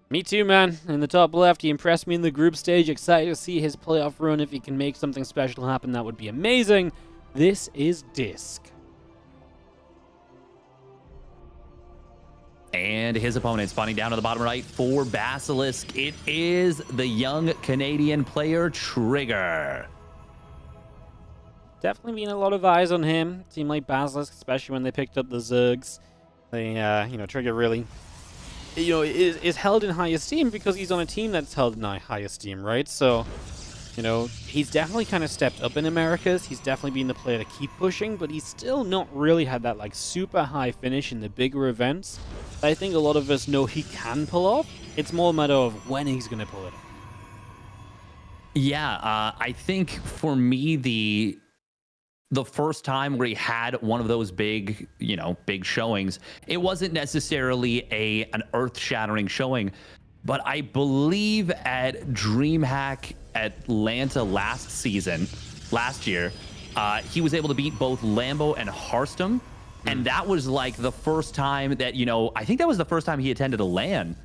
Me too, man. In the top left, he impressed me in the group stage. Excited to see his playoff run. If he can make something special happen, that would be amazing. This is DisK. And his opponent spawning down to the bottom right for Basilisk. It is the young Canadian player, Trigger. Definitely been a lot of eyes on him. Team like Basilisk, especially when they picked up the Zergs. They, Trigger really, is held in high esteem because he's on a team that's held in high esteem, right? So, he's definitely kind of stepped up in Americas. He's definitely been the player to keep pushing, but he's still not really had that, super high finish in the bigger events. I think a lot of us know he can pull off. It's more a matter of when he's going to pull it off. Yeah, I think for me, the first time where he had one of those big showings, it wasn't necessarily an earth-shattering showing, but I believe at DreamHack Atlanta last year, he was able to beat both Lambo and Harstem, and that was like the first time that, I think that was the first time he attended a LAN.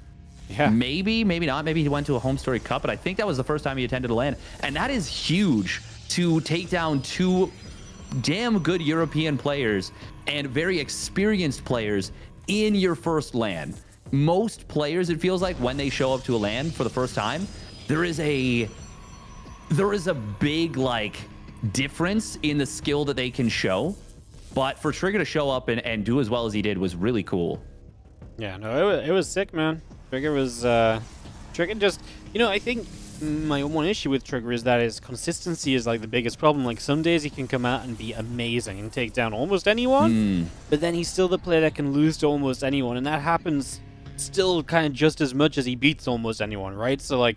Yeah. Maybe not. Maybe he went to a Home Story Cup, but I think that was the first time he attended a LAN, and that is huge to take down two damn good European players and very experienced players in your first LAN. Most players, it feels like, when they show up to a LAN for the first time, there is a big difference in the skill that they can show. But for Trigger to show up and do as well as he did was really cool. Yeah, no, it was sick, man. Trigger was Trigger just, I think my one issue with Trigger is that his consistency is the biggest problem. Like, some days he can come out and be amazing and take down almost anyone, but then he's still the player that can lose to almost anyone, and that happens still kind of just as much as he beats almost anyone, right? So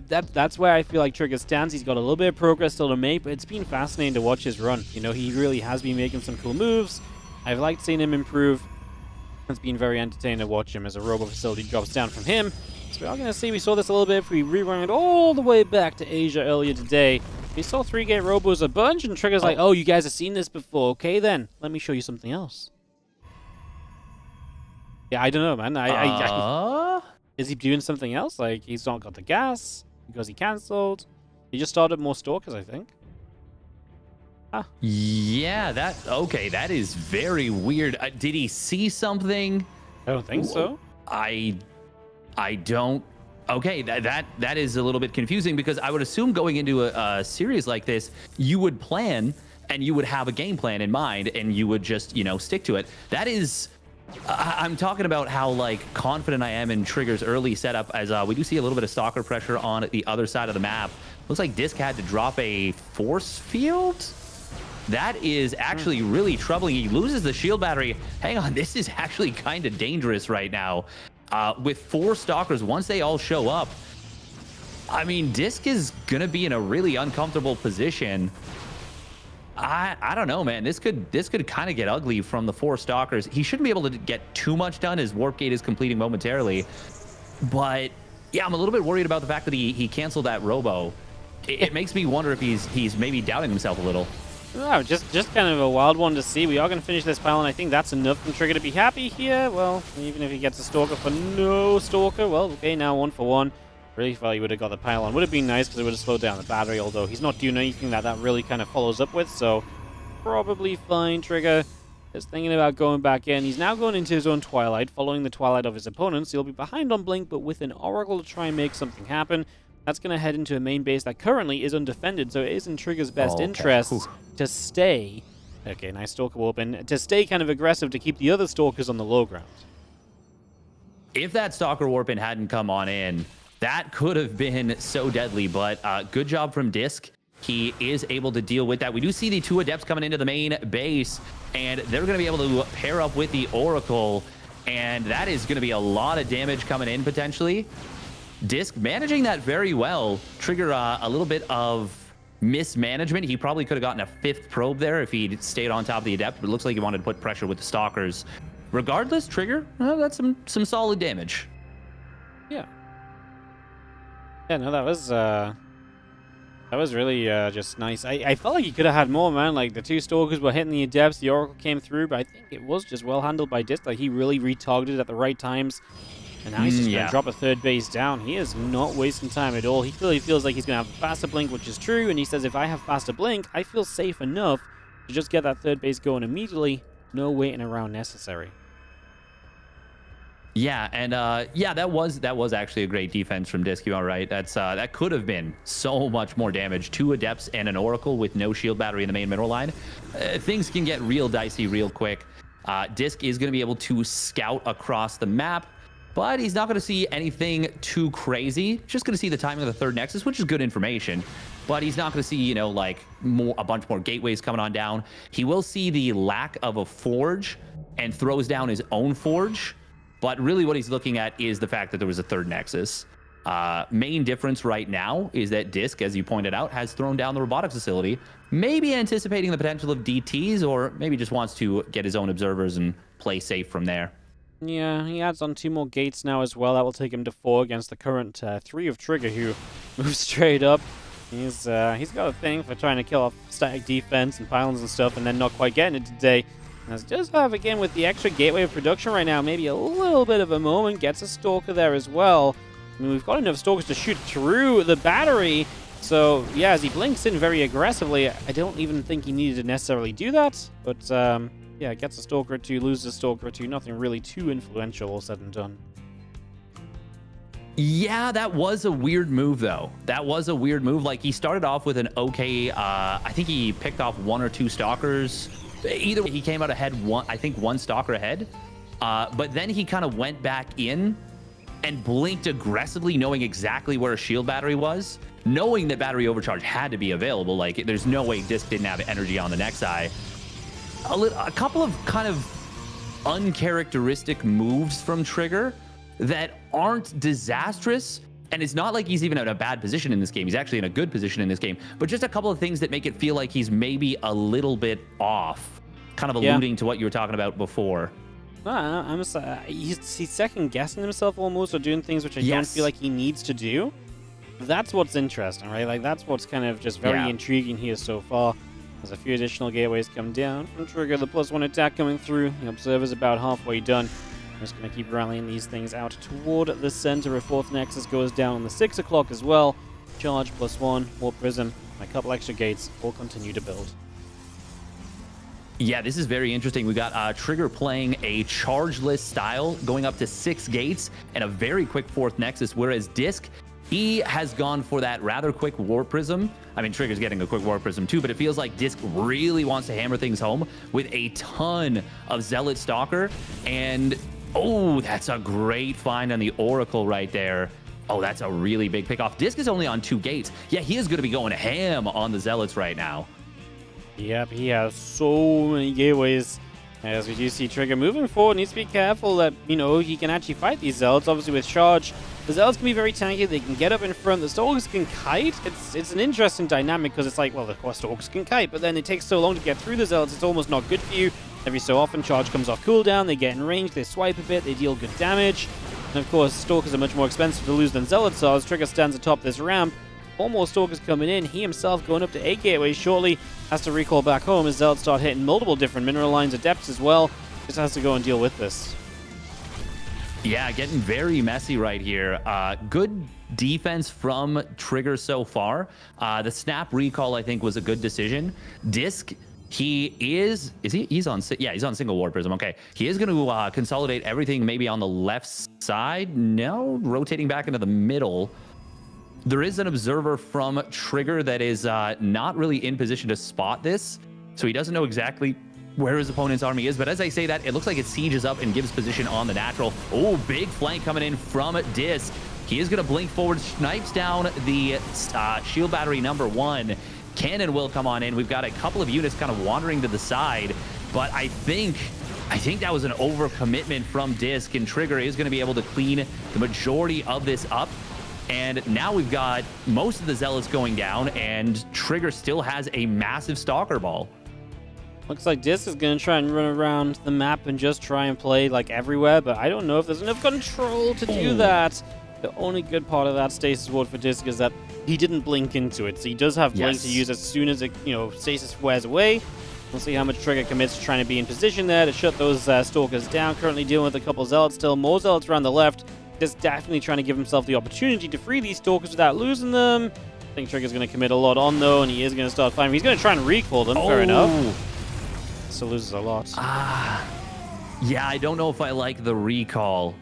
that's where I feel like Trigger stands. He's got a little bit of progress still to make, but it's been fascinating to watch his run. He really has been making some cool moves. I've liked seeing him improve. It's been very entertaining to watch him as a robo facility drops down from him. So we are going to see, we saw this a little bit if we rewind all the way back to Asia earlier today. We saw 3-gate robos a bunch, and Trigger's like, oh, you guys have seen this before. Okay, then, let me show you something else. Yeah, I don't know, man. Is he doing something else? Like, he's not got the gas because he cancelled. He just started more stalkers, I think. Yeah, that is very weird. Did he see something? I don't think so. I don't. Okay, that is a little bit confusing, because I would assume going into a series like this, you would plan and you would have a game plan in mind and you would just, stick to it. That is, I'm talking about how confident I am in Trigger's early setup, as we do see a little bit of stalker pressure on the other side of the map. Looks like DisK had to drop a force field. That is actually really troubling. He loses the shield battery. Hang on, this is actually kind of dangerous right now. With 4 stalkers, once they all show up, I mean, DisK is going to be in a really uncomfortable position. I don't know, man. This could kind of get ugly from the 4 stalkers. He shouldn't be able to get too much done as Warp Gate is completing momentarily. But yeah, I'm a little bit worried about the fact that he canceled that robo. It makes me wonder if he's maybe doubting himself a little. No, just kind of a wild one to see. We are going to finish this pile, and I think that's enough for Trigger to be happy here. Well, even if he gets a stalker for no stalker, well, okay, now 1 for 1. Really thought he would have got the pylon. Would have been nice because it would have slowed down the battery, although he's not doing anything that really kind of follows up with, so probably fine. Trigger is thinking about going back in. He's now going into his own Twilight, following the Twilight of his opponents. He'll be behind on Blink, but with an Oracle to try and make something happen. That's going to head into a main base that currently is undefended, so it is in Trigger's best interest to stay. Okay, nice Stalker Warp in. To stay kind of aggressive to keep the other Stalkers on the low ground. If that Stalker Warp in hadn't come on in, that could have been so deadly, but good job from DisK. He is able to deal with that. We do see the 2 Adepts coming into the main base, and they're going to be able to pair up with the Oracle, and that is going to be a lot of damage coming in potentially. DisK managing that very well. Trigger a little bit of mismanagement. He probably could have gotten a 5th probe there if he'd stayed on top of the Adept, but it looks like he wanted to put pressure with the Stalkers. Regardless, Trigger, that's some solid damage. Yeah. Yeah, no, that was really just nice. I felt like he could have had more, man. Like, the 2 Stalkers were hitting the Adepts, the Oracle came through, but I think it was just well handled by DisK. Like, he really retargeted at the right times. And now he's just going to drop a third base down. He is not wasting time at all. He clearly feels like he's going to have a faster blink, which is true. And he says, if I have faster blink, I feel safe enough to just get that third base going immediately. No waiting around necessary. Yeah, and yeah, that was actually a great defense from DisK. All right, that could have been so much more damage. 2 Adepts and an Oracle with no shield battery in the main mineral line. Things can get real dicey real quick. DisK is going to be able to scout across the map, but he's not going to see anything too crazy. Just going to see the timing of the third Nexus, which is good information. But he's not going to see, you know, like a bunch more gateways coming on down. He will see the lack of a forge and throws down his own forge. But really what he's looking at is the fact that there was a third Nexus. Main difference right now is that DisK, as you pointed out, has thrown down the robotics facility, maybe anticipating the potential of DTs, or maybe just wants to get his own observers and play safe from there. Yeah, he adds on 2 more gates now as well. That will take him to 4 against the current 3 of Trigger, who moves straight up. He's got a thing for trying to kill off static defense and pylons and stuff, and then not quite getting it today. As does have, again, with the extra gateway of production right now, maybe a little bit of a moment. Gets a Stalker there as well. I mean, we've got enough Stalkers to shoot through the battery. So, yeah, as he blinks in very aggressively, I don't even think he needed to necessarily do that. But, yeah, gets a Stalker or 2, loses a Stalker or 2. Nothing really too influential, all said and done. Yeah, that was a weird move, though. That was a weird move. Like, he started off with an okay, I think he picked off 1 or 2 Stalkers. Either way, he came out ahead, I think 1 Stalker ahead. But then he kind of went back in and blinked aggressively, knowing exactly where a shield battery was, knowing that battery overcharge had to be available. Like, there's no way DisK didn't have energy on the next eye. A couple of kind of uncharacteristic moves from Trigger that aren't disastrous. And it's not like he's even in a bad position in this game. He's actually in a good position in this game. But just a couple of things that make it feel like he's maybe a little bit off. Kind of alluding to what you were talking about before. He's second-guessing himself almost, or doing things which I don't feel like he needs to do. That's what's interesting, right? Like, that's what's kind of just very intriguing here so far. There's a few additional gateways come down from Trigger. The +1 attack coming through. The Observer's about halfway done. I'm just going to keep rallying these things out toward the center. A 4th Nexus goes down on the 6 o'clock as well. Charge +1, Warp Prism, and a couple extra gates will continue to build. Yeah, this is very interesting. We got Trigger playing a chargeless style, going up to 6 gates and a very quick 4th Nexus, whereas DisK, he has gone for that rather quick Warp Prism. I mean, Trigger's getting a quick Warp Prism too, but it feels like DisK really wants to hammer things home with a ton of Zealot Stalker. And oh, that's a great find on the Oracle right there. Oh, that's a really big pick off. DisK is only on 2 gates. Yeah, he is going to be going ham on the Zealots right now. Yep, he has so many gateways. As we do see Trigger moving forward, needs to be careful that, you know, he can actually fight these Zealots. Obviously with charge, the Zealots can be very tanky. They can get up in front. The Stalkers can kite. It's an interesting dynamic because it's like, well, of course Stalkers can kite, but then it takes so long to get through the Zealots, it's almost not good for you. Every so often, charge comes off cooldown. They get in range. They swipe a bit. They deal good damage. And of course, Stalkers are much more expensive to lose than Zealots are. As Trigger stands atop this ramp, 4 more Stalkers coming in. He himself going up to 8 gateways shortly. Has to recall back home as Zealots start hitting multiple different mineral lines, Adepts as well. Just has to go and deal with this. Yeah, getting very messy right here. Good defense from Trigger so far. The snap recall, I think, was a good decision. DisK, he's on single Warp Prism. Okay, he is going to consolidate everything maybe on the left side. No, rotating back into the middle. There is an observer from Trigger that is not really in position to spot this, so he doesn't know exactly where his opponent's army is. But as I say that, it looks like it sieges up and gives position on the natural. Oh, big flank coming in from DisK. He is going to blink forward, snipes down the shield battery number 1. Cannon will come on in. We've got a couple of units kind of wandering to the side, but I think that was an overcommitment from DisK, and Trigger is going to be able to clean the majority of this up. And now we've got most of the Zealots going down, and Trigger still has a massive Stalker ball. Looks like DisK is going to try and run around the map and just try and play like everywhere, but I don't know if there's enough control to do that. The only good part of that stasis ward for DisK is that he didn't blink into it, so he does have blink to use as soon as it, stasis wears away. We'll see how much Trigger commits to trying to be in position there to shut those Stalkers down. Currently dealing with a couple Zealots still. More Zealots around the left. Just definitely trying to give himself the opportunity to free these Stalkers without losing them. I think Trigger's going to commit a lot on, though, and he is going to start firing. He's going to try and recall them, fair enough. Still loses a lot. Yeah, I don't know if I like the recall.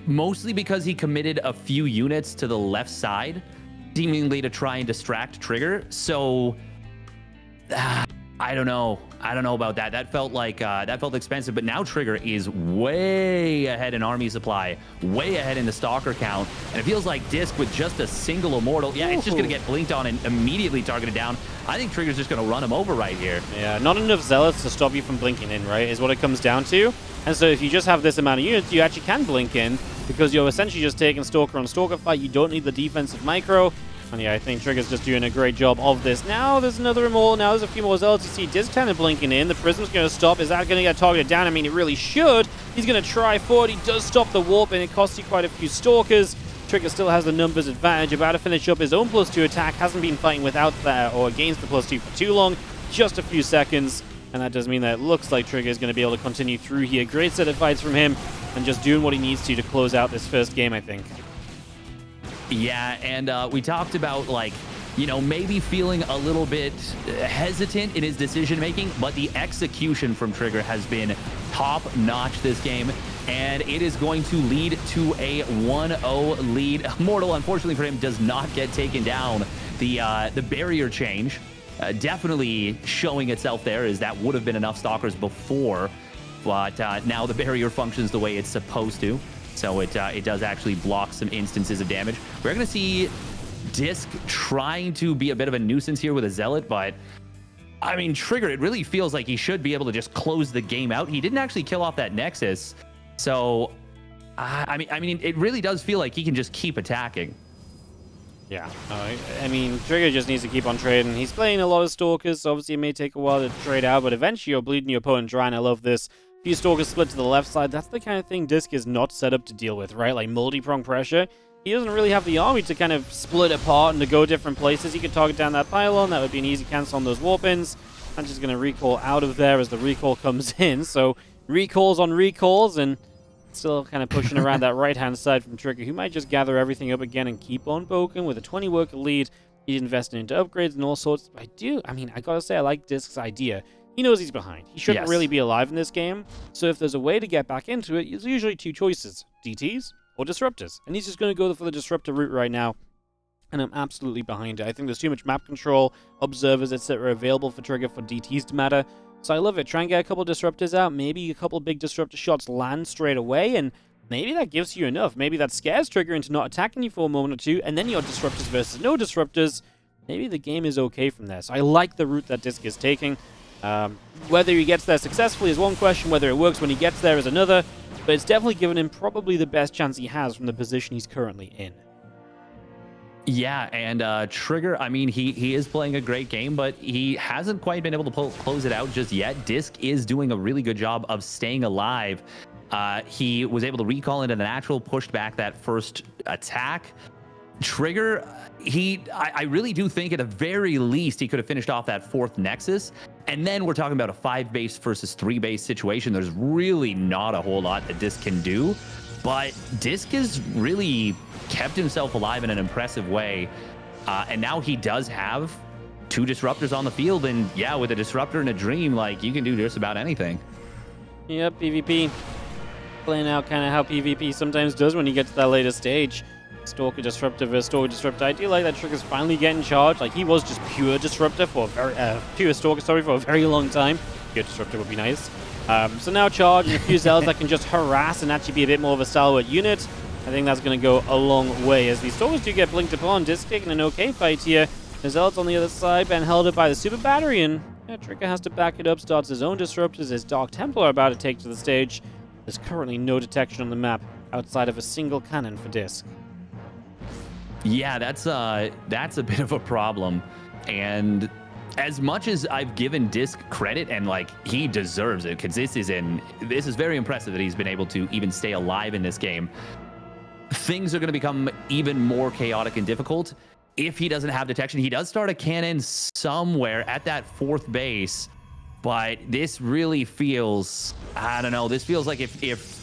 Mostly because he committed a few units to the left side, seemingly to try and distract Trigger. So, I don't know. I don't know about that. That felt like that felt expensive. But now Trigger is way ahead in army supply, way ahead in the stalker count, and it feels like DisK with just a single immortal. Yeah, it's just gonna get blinked on and immediately targeted down. I think Trigger's just gonna run him over right here. Yeah, not enough zealots to stop you from blinking in, right? Is what it comes down to. And so if you just have this amount of units, you actually can blink in because you're essentially just taking stalker on stalker fight. You don't need the defensive micro. And yeah, I think Trigger's just doing a great job of this. Now there's another immortal. Now there's a few more zealots. You see DisK kind of blinking in. The Prism's going to stop. Is that going to get targeted down? I mean, it really should. He's going to try forward. He does stop the warp, and it costs you quite a few stalkers. Trigger still has the numbers advantage. About to finish up his own +2 attack. Hasn't been fighting without that or against the +2 for too long. Just a few seconds. And that does mean that it looks like Trigger is going to be able to continue through here. Great set of fights from him and just doing what he needs to close out this first game, I think. Yeah, and we talked about, like, you know, maybe feeling a little bit hesitant in his decision-making, but the execution from Trigger has been top-notch this game, and it is going to lead to a 1-0 lead. Immortal, unfortunately for him, does not get taken down. The barrier change definitely showing itself there, as that would have been enough stalkers before, but now the barrier functions the way it's supposed to. So it does actually block some instances of damage. We're going to see DisK trying to be a bit of a nuisance here with a Zealot, but I mean, Trigger, it really feels like he should be able to just close the game out. He didn't actually kill off that Nexus. So, I mean, it really does feel like he can just keep attacking. Yeah, I mean, Trigger just needs to keep on trading. He's playing a lot of Stalkers, so obviously it may take a while to trade out, but eventually you're bleeding your opponent dry, and I love this. Few Stalkers split to the left side. That's the kind of thing DisK is not set up to deal with, right? Like multi-prong pressure. He doesn't really have the army to kind of split apart and to go different places. He could target down that pylon. That would be an easy cancel on those warp-ins. I'm just going to recall out of there as the recall comes in. So recalls on recalls, and still kind of pushing around that right-hand side from Trigger, who might just gather everything up again and keep on poking with a 20-worker lead. He's investing into upgrades and all sorts. I gotta say, I like DisK's idea. He knows he's behind. He shouldn't really be alive in this game. So if there's a way to get back into it, there's usually two choices: DTs or Disruptors. And he's just going to go for the Disruptor route right now. And I'm absolutely behind it. I think there's too much map control, observers, etc. available for Trigger for DTs to matter. So I love it. Try and get a couple Disruptors out. Maybe a couple big Disruptor shots land straight away. And maybe that gives you enough. Maybe that scares Trigger into not attacking you for a moment or two. And then you're Disruptors versus no Disruptors. Maybe the game is okay from there. So I like the route that DisK is taking. Whether he gets there successfully is one question, whether it works when he gets there is another, but it's definitely given him probably the best chance he has from the position he's currently in. Yeah, and Trigger, I mean, he is playing a great game, but he hasn't quite been able to close it out just yet. DisK is doing a really good job of staying alive. He was able to recall into the natural, pushed back that first attack. Trigger, I really do think at the very least he could have finished off that fourth Nexus. And then we're talking about a 5-base versus 3-base situation. There's really not a whole lot that DisK can do. But DisK has really kept himself alive in an impressive way. And now he does have 2 Disruptors on the field. And yeah, with a Disruptor and a Dream, like, you can do just about anything. Yep, PvP. Playing out kind of how PvP sometimes does when you get to that later stage. Stalker Disruptor versus Stalker Disruptor. I do like that Trigger's finally getting charged. Like, he was just pure Disruptor for a very, pure Stalker, sorry, for a very long time. Pure Disruptor would be nice. So now charge and a few Zealots that can just harass and actually be a bit more of a stalwart unit. I think that's going to go a long way as these Stalkers do get blinked upon. DisK taking an okay fight here. The Zealots on the other side, been held up by the Super Battery, and yeah, Trigger has to back it up, starts his own Disruptors. His Dark Templar are about to take to the stage. There's currently no detection on the map outside of a single cannon for DisK. Yeah, that's a bit of a problem. And as much as I've given DisK credit, and like, he deserves it, because this is very impressive that he's been able to even stay alive in this game, things are going to become even more chaotic and difficult if he doesn't have detection. He does start a cannon somewhere at that 4th base, but this really feels, I don't know, this feels like if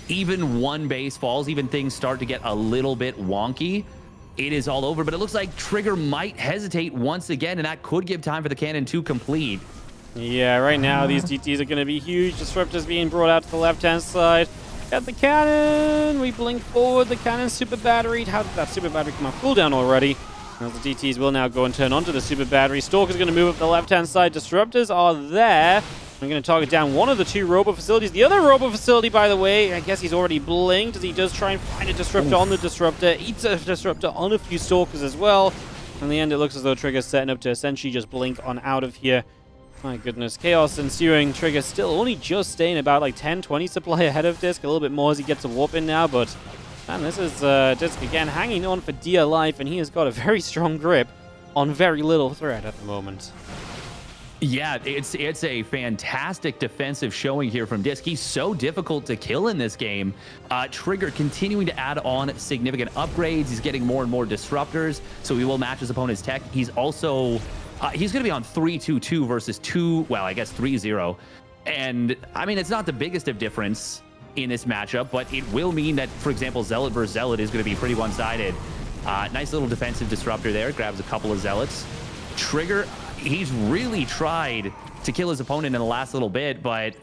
even one base falls, even things start to get a little bit wonky, it is all over. But it looks like Trigger might hesitate once again, and that could give time for the cannon to complete. Yeah, right now these DTs are going to be huge. Disruptors being brought out to the left-hand side. Got the cannon. We blink forward. The cannon's super batteried. How did that super battery come off cooldown already? As the DTs will now go and turn onto the super battery. Stalker's going to move up the left-hand side. Disruptors are there. I'm going to target down one of the two robo facilities. The other robo facility, by the way, I guess he's already blinked as he does try and find a disruptor on the disruptor. Eats a disruptor on a few stalkers as well. In the end, it looks as though Trigger's setting up to essentially just blink on out of here. My goodness, chaos ensuing. Trigger still only just staying about like 10-20 supply ahead of DisK. A little bit more as he gets a warp in now, but man, this is DisK again hanging on for dear life, and he has got a very strong grip on very little threat at the moment. Yeah, it's a fantastic defensive showing here from DisK. He's so difficult to kill in this game. Trigger continuing to add on significant upgrades. He's getting more and more disruptors, so he will match his opponent's tech. He's also he's going to be on 3-2-2 versus 3-0. And I mean, it's not the biggest of difference in this matchup, but it will mean that, for example, Zealot versus Zealot is going to be pretty one-sided. Nice little defensive disruptor there. Grabs a couple of Zealots. Trigger, he's really tried to kill his opponent in the last little bit, but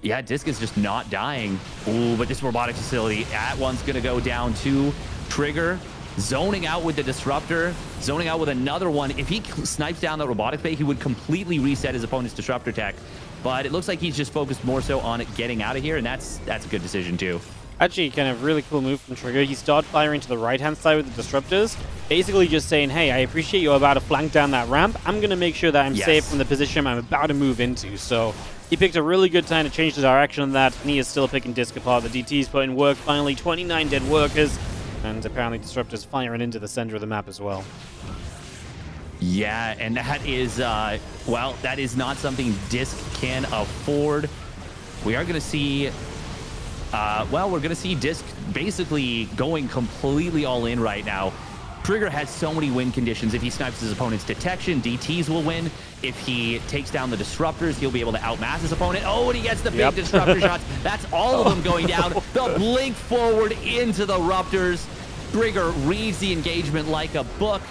yeah, DisK is just not dying. Ooh, but this robotics facility, that one's going to go down to Trigger. Zoning out with the disruptor, zoning out with another one. If he snipes down that robotics bay, he would completely reset his opponent's disruptor tech. But it looks like he's just focused more so on getting out of here, and that's a good decision too. Actually, kind of really cool move from Trigger. He started firing to the right-hand side with the disruptors, basically just saying, hey, I appreciate you're about to flank down that ramp. I'm going to make sure that I'm safe from the position I'm about to move into. So he picked a really good time to change the direction on that, and he is still picking DisK apart. The DT's put in work, finally 29 dead workers, and apparently disruptors firing into the center of the map as well. Yeah, and that is, well, that is not something DisK can afford. We are going to see... well, we're going to see DisK basically going completely all in right now. Trigger has so many win conditions. If he snipes his opponent's detection, DTs will win. If he takes down the disruptors, he'll be able to outmass his opponent. Oh, and he gets the big disruptor shots. That's all of them going down. The blink forward into the Ruptors. Trigger reads the engagement like a book,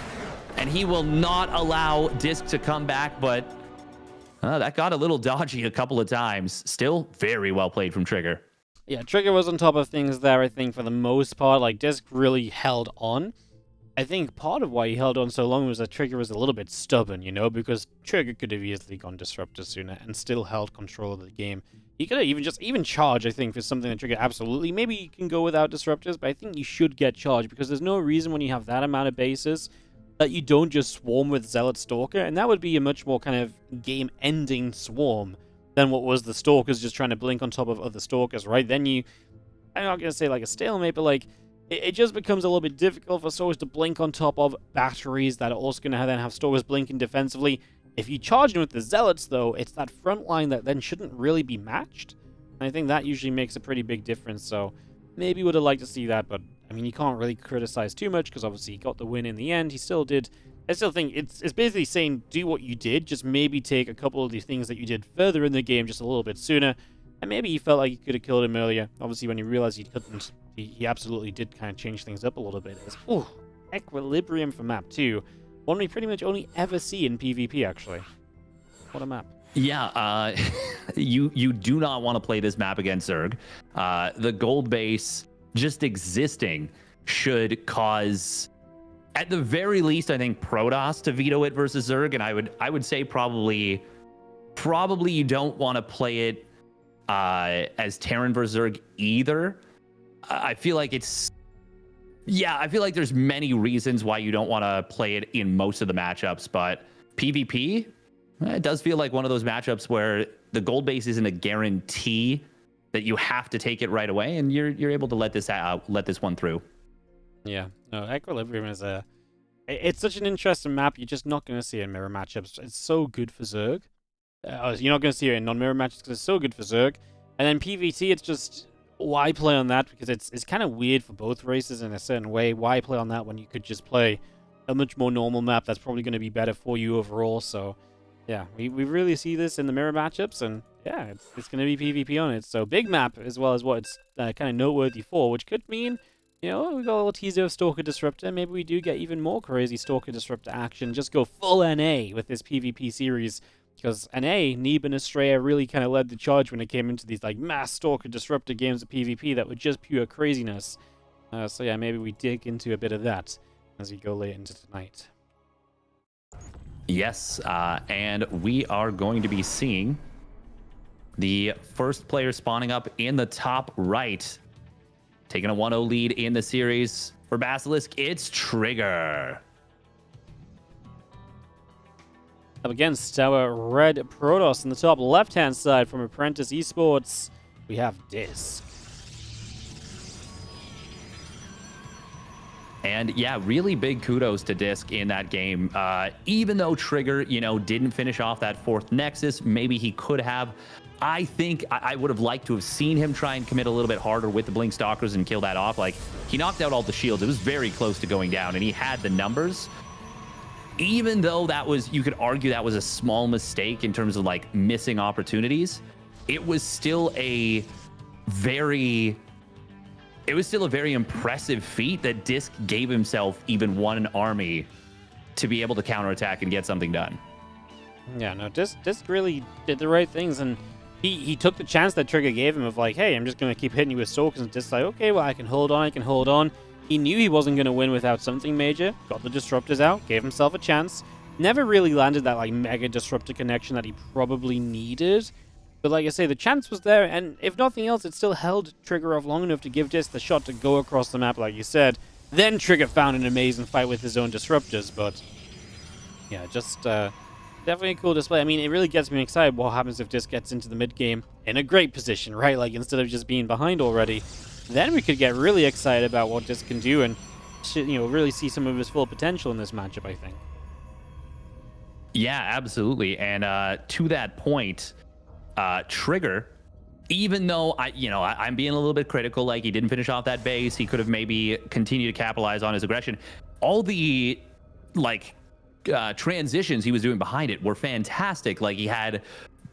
and he will not allow DisK to come back, but that got a little dodgy a couple of times. Still very well played from Trigger. Yeah, Trigger was on top of things there, I think, for the most part. Like, DisK really held on. I think part of why he held on so long was that Trigger was a little bit stubborn, you know, because Trigger could have easily gone Disruptor sooner and still held control of the game. He could have even charge, I think, for something that Trigger absolutely. Maybe you can go without Disruptors, but I think you should get charge, because there's no reason when you have that amount of bases that you don't just swarm with Zealot Stalker, and that would be a much more kind of game-ending swarm than what was the Stalkers just trying to blink on top of other Stalkers, right? Then you, I'm not going to say like a stalemate, but like, it just becomes a little bit difficult for Stalkers to blink on top of batteries that are also going to then have Stalkers blinking defensively. If you charge in with the Zealots, though, it's that front line that then shouldn't really be matched. And I think that usually makes a pretty big difference, so maybe would have liked to see that, but I mean, you can't really criticize too much, because obviously he got the win in the end. He still did. I still think it's basically saying do what you did, just maybe take a couple of the things that you did further in the game just a little bit sooner, and maybe he felt like he could have killed him earlier. Obviously, when he realized he couldn't, he absolutely did kind of change things up a little bit. Ooh, Equilibrium for map 2. One we pretty much only ever see in PvP, actually. What a map. Yeah, you do not want to play this map against Zerg. The gold base just existing should cause, at the very least, I think Protoss to veto it versus Zerg, and I would say probably you don't want to play it as Terran versus Zerg either. I feel like it's, yeah, I feel like there's many reasons why you don't want to play it in most of the matchups, but PvP, it does feel like one of those matchups where the gold base isn't a guarantee that you have to take it right away, and you're able to let this one through. Yeah, no, Equilibrium is it's such an interesting map. You're just not going to see it in mirror matchups. It's so good for Zerg. You're not going to see it in non-mirror matches because it's so good for Zerg. And then PvT, it's just, why play on that? Because it's kind of weird for both races in a certain way. Why play on that when you could just play a much more normal map that's probably going to be better for you overall? So Yeah, we really see this in the mirror matchups, and yeah, it's going to be PvP on it. So big map as well as what it's kind of noteworthy for, which could mean, you know, we got a little teaser of Stalker Disruptor. Maybe we do get even more crazy Stalker Disruptor action. Just go full NA with this PvP series. Because NA, Neeb and Estrella really kind of led the charge when it came into these like mass Stalker Disruptor games of PvP that were just pure craziness. So yeah, maybe we dig into a bit of that as we go late into tonight. Yes, and we are going to be seeing the first player spawning up in the top right. Taking a 1-0 lead in the series for Basilisk, it's Trigger. Up against our red Protoss in the top left-hand side from Apprentice Esports, we have DisK. And yeah, really big kudos to DisK in that game. Even though Trigger, you know, didn't finish off that 4th Nexus, maybe he could have. I think I would have liked to have seen him try and commit a little bit harder with the Blink Stalkers and kill that off. Like, he knocked out all the shields. It was very close to going down, and he had the numbers. Even though that was, you could argue that was a small mistake in terms of like missing opportunities, it was still a very impressive feat that DisK gave himself even one army to be able to counterattack and get something done. Yeah, no, DisK really did the right things, and he took the chance that Trigger gave him of like, hey, I'm just going to keep hitting you with Stalkers, and DisK's like, okay, well, I can hold on. He knew he wasn't going to win without something major, got the Disruptors out, gave himself a chance, never really landed that like mega Disruptor connection that he probably needed. But like I say, the chance was there, and if nothing else, it still held Trigger off long enough to give DisK the shot to go across the map, like you said. Then Trigger found an amazing fight with his own Disruptors, but yeah, just definitely a cool display. I mean, it really gets me excited what happens if DisK gets into the mid-game in a great position, right? Like, instead of just being behind already, then we could get really excited about what DisK can do and, you know, really see some of his full potential in this matchup, I think. Yeah, absolutely. And to that point, Trigger, even though I'm being a little bit critical, like he didn't finish off that base, he could have maybe continued to capitalize on his aggression. All the like transitions he was doing behind it were fantastic. Like, he had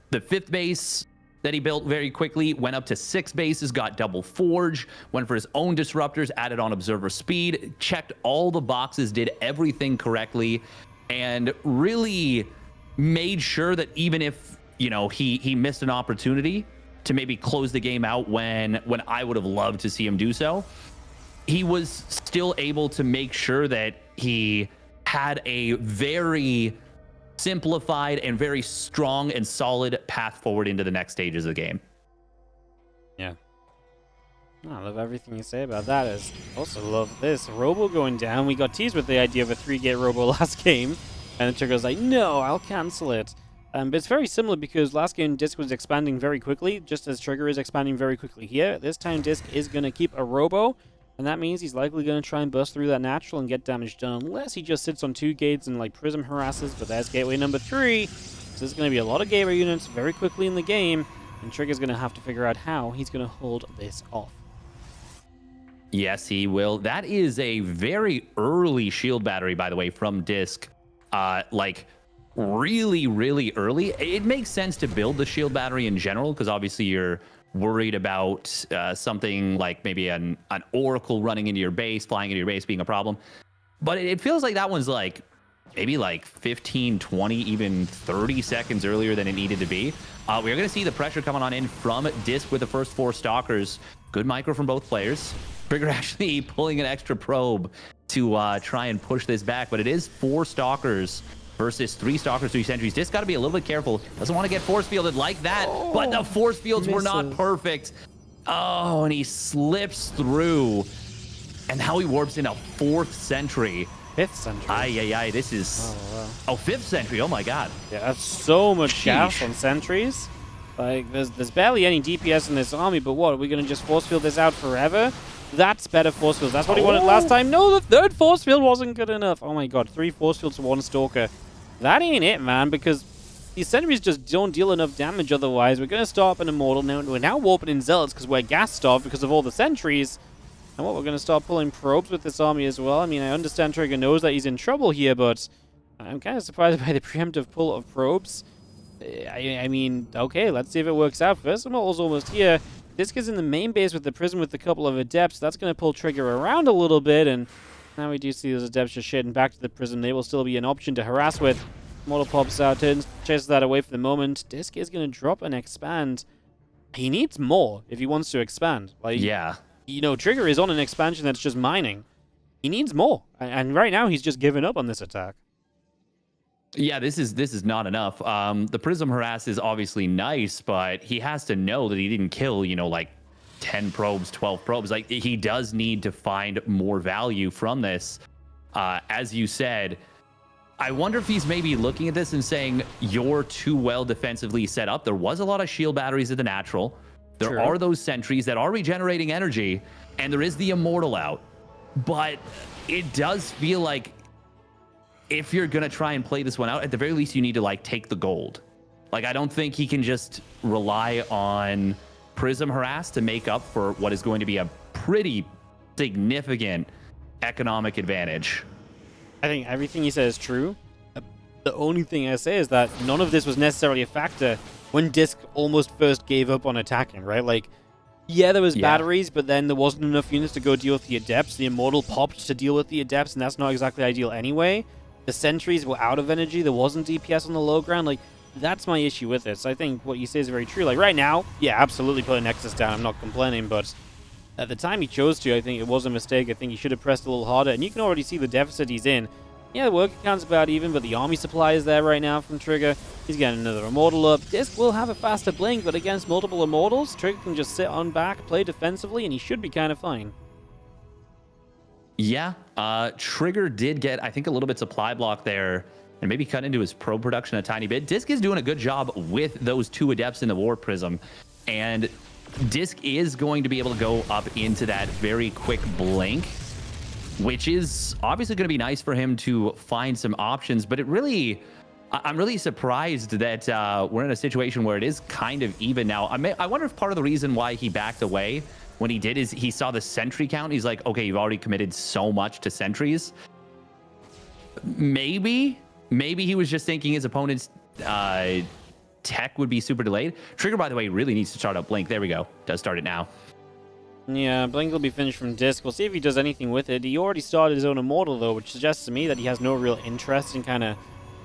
the 5th base that he built very quickly, went up to 6 bases, got double forge, went for his own disruptors, added on observer speed, checked all the boxes, did everything correctly, and really made sure that even if, you know, he missed an opportunity to maybe close the game out when I would have loved to see him do so, he was still able to make sure that he had a very simplified and very strong and solid path forward into the next stages of the game. Yeah. I love everything you say about that. I also love this. Robo going down. We got teased with the idea of a 3-gate Robo last game, and the Trigger's like, no, I'll cancel it. But it's very similar because last game DisK was expanding very quickly, just as Trigger is expanding very quickly here. This time DisK is going to keep a Robo, and that means he's likely going to try and bust through that natural and get damage done, unless he just sits on 2 gates and like Prism harasses. But there's gateway number 3. So there's going to be a lot of gateway units very quickly in the game, and Trigger's going to have to figure out how he's going to hold this off. Yes, he will. That is a very early shield battery, by the way, from DisK. Like, really, really early. It makes sense to build the shield battery in general, because obviously you're worried about something like maybe an oracle running into your base, flying into your base being a problem. But it feels like that one's like maybe like 15, 20, even 30 seconds earlier than it needed to be. We're going to see the pressure coming on in from DisK with the first 4 Stalkers. Good micro from both players. Trigger actually pulling an extra probe to try and push this back, but it is 4 Stalkers versus 3 Stalkers, 3 Sentries. DisK got to be a little bit careful. Doesn't want to get force fielded like that, but the force fields were not perfect. Oh, and he slips through, and now he warps in a 4th Sentry. 5th Sentry. Ay, this is... Oh, 5th Sentry, oh my god. Yeah, that's so much gas on Sentries. Like, there's barely any DPS in this army, but what, are we going to just force field this out forever? That's better force fields. That's what he wanted last time. No, the 3rd force field wasn't good enough. Oh my god, 3 force fields to 1 Stalker. That ain't it, man, because these Sentries just don't deal enough damage otherwise. We're going to start up an Immortal. Now, we're now warping in Zealots because we're gas starved because of all the Sentries. And what, we're going to start pulling probes with this army as well. I mean, I understand Trigger knows that he's in trouble here, but I'm kind of surprised by the preemptive pull of probes. I mean, okay, let's see if it works out. First immortal's almost here. DisK is in the main base with the Prism with a couple of Adepts. That's going to pull Trigger around a little bit, and now we do see those Adepts just shading back to the Prism. They will still be an option to harass with. Mortal pops out, chases that away for the moment. DisK is going to drop and expand. He needs more if he wants to expand. Like, yeah. You know, Trigger is on an expansion that's just mining. He needs more, and right now he's just given up on this attack. Yeah, this is not enough. The Prism harass is obviously nice, but he has to know that he didn't kill, you know, like 10 probes, 12 probes. Like, he does need to find more value from this. As you said, I wonder if he's maybe looking at this and saying, you're too well defensively set up. There was a lot of shield batteries at the natural. There are those sentries that are regenerating energy, and there is the Immortal out. But it does feel like if you're going to try and play this one out, at the very least, you need to, like, take the gold. Like, I don't think he can just rely on Prism harass to make up for what is going to be a pretty significant economic advantage. I think everything he says is true. The only thing I say is that none of this was necessarily a factor when DisK almost first gave up on attacking, right? Like, yeah, there was batteries, but then there wasn't enough units to go deal with the Adepts. The Immortal popped to deal with the Adepts, and that's not exactly ideal anyway. The sentries were out of energy. There wasn't DPS on the low ground. Like, that's my issue with this. I think what you say is very true. Like, right now, yeah, absolutely put a Nexus down. I'm not complaining, but at the time he chose to, I think it was a mistake. I think he should have pressed a little harder, and you can already see the deficit he's in. Yeah, the work account's about even, but the army supply is there right now from Trigger. He's getting another Immortal up. DisK will have a faster blink, but against multiple Immortals, Trigger can just sit on back, play defensively, and he should be kind of fine. Yeah, Trigger did get, I think, a little bit supply block there and maybe cut into his probe production a tiny bit. DisK is doing a good job with those 2 Adepts in the War Prism, and DisK is going to be able to go up into that very quick blink, which is obviously going to be nice for him to find some options. But I'm really surprised that we're in a situation where it is kind of even now. I wonder if part of the reason why he backed away when he did is he saw the sentry count. He's like, okay, you've already committed so much to sentries. Maybe he was just thinking his opponent's tech would be super delayed. Trigger, by the way, really needs to start up Blink. There we go. Does start it now. Yeah, Blink will be finished from DisK. We'll see if he does anything with it. He already started his own Immortal, though, which suggests to me that he has no real interest in kind of,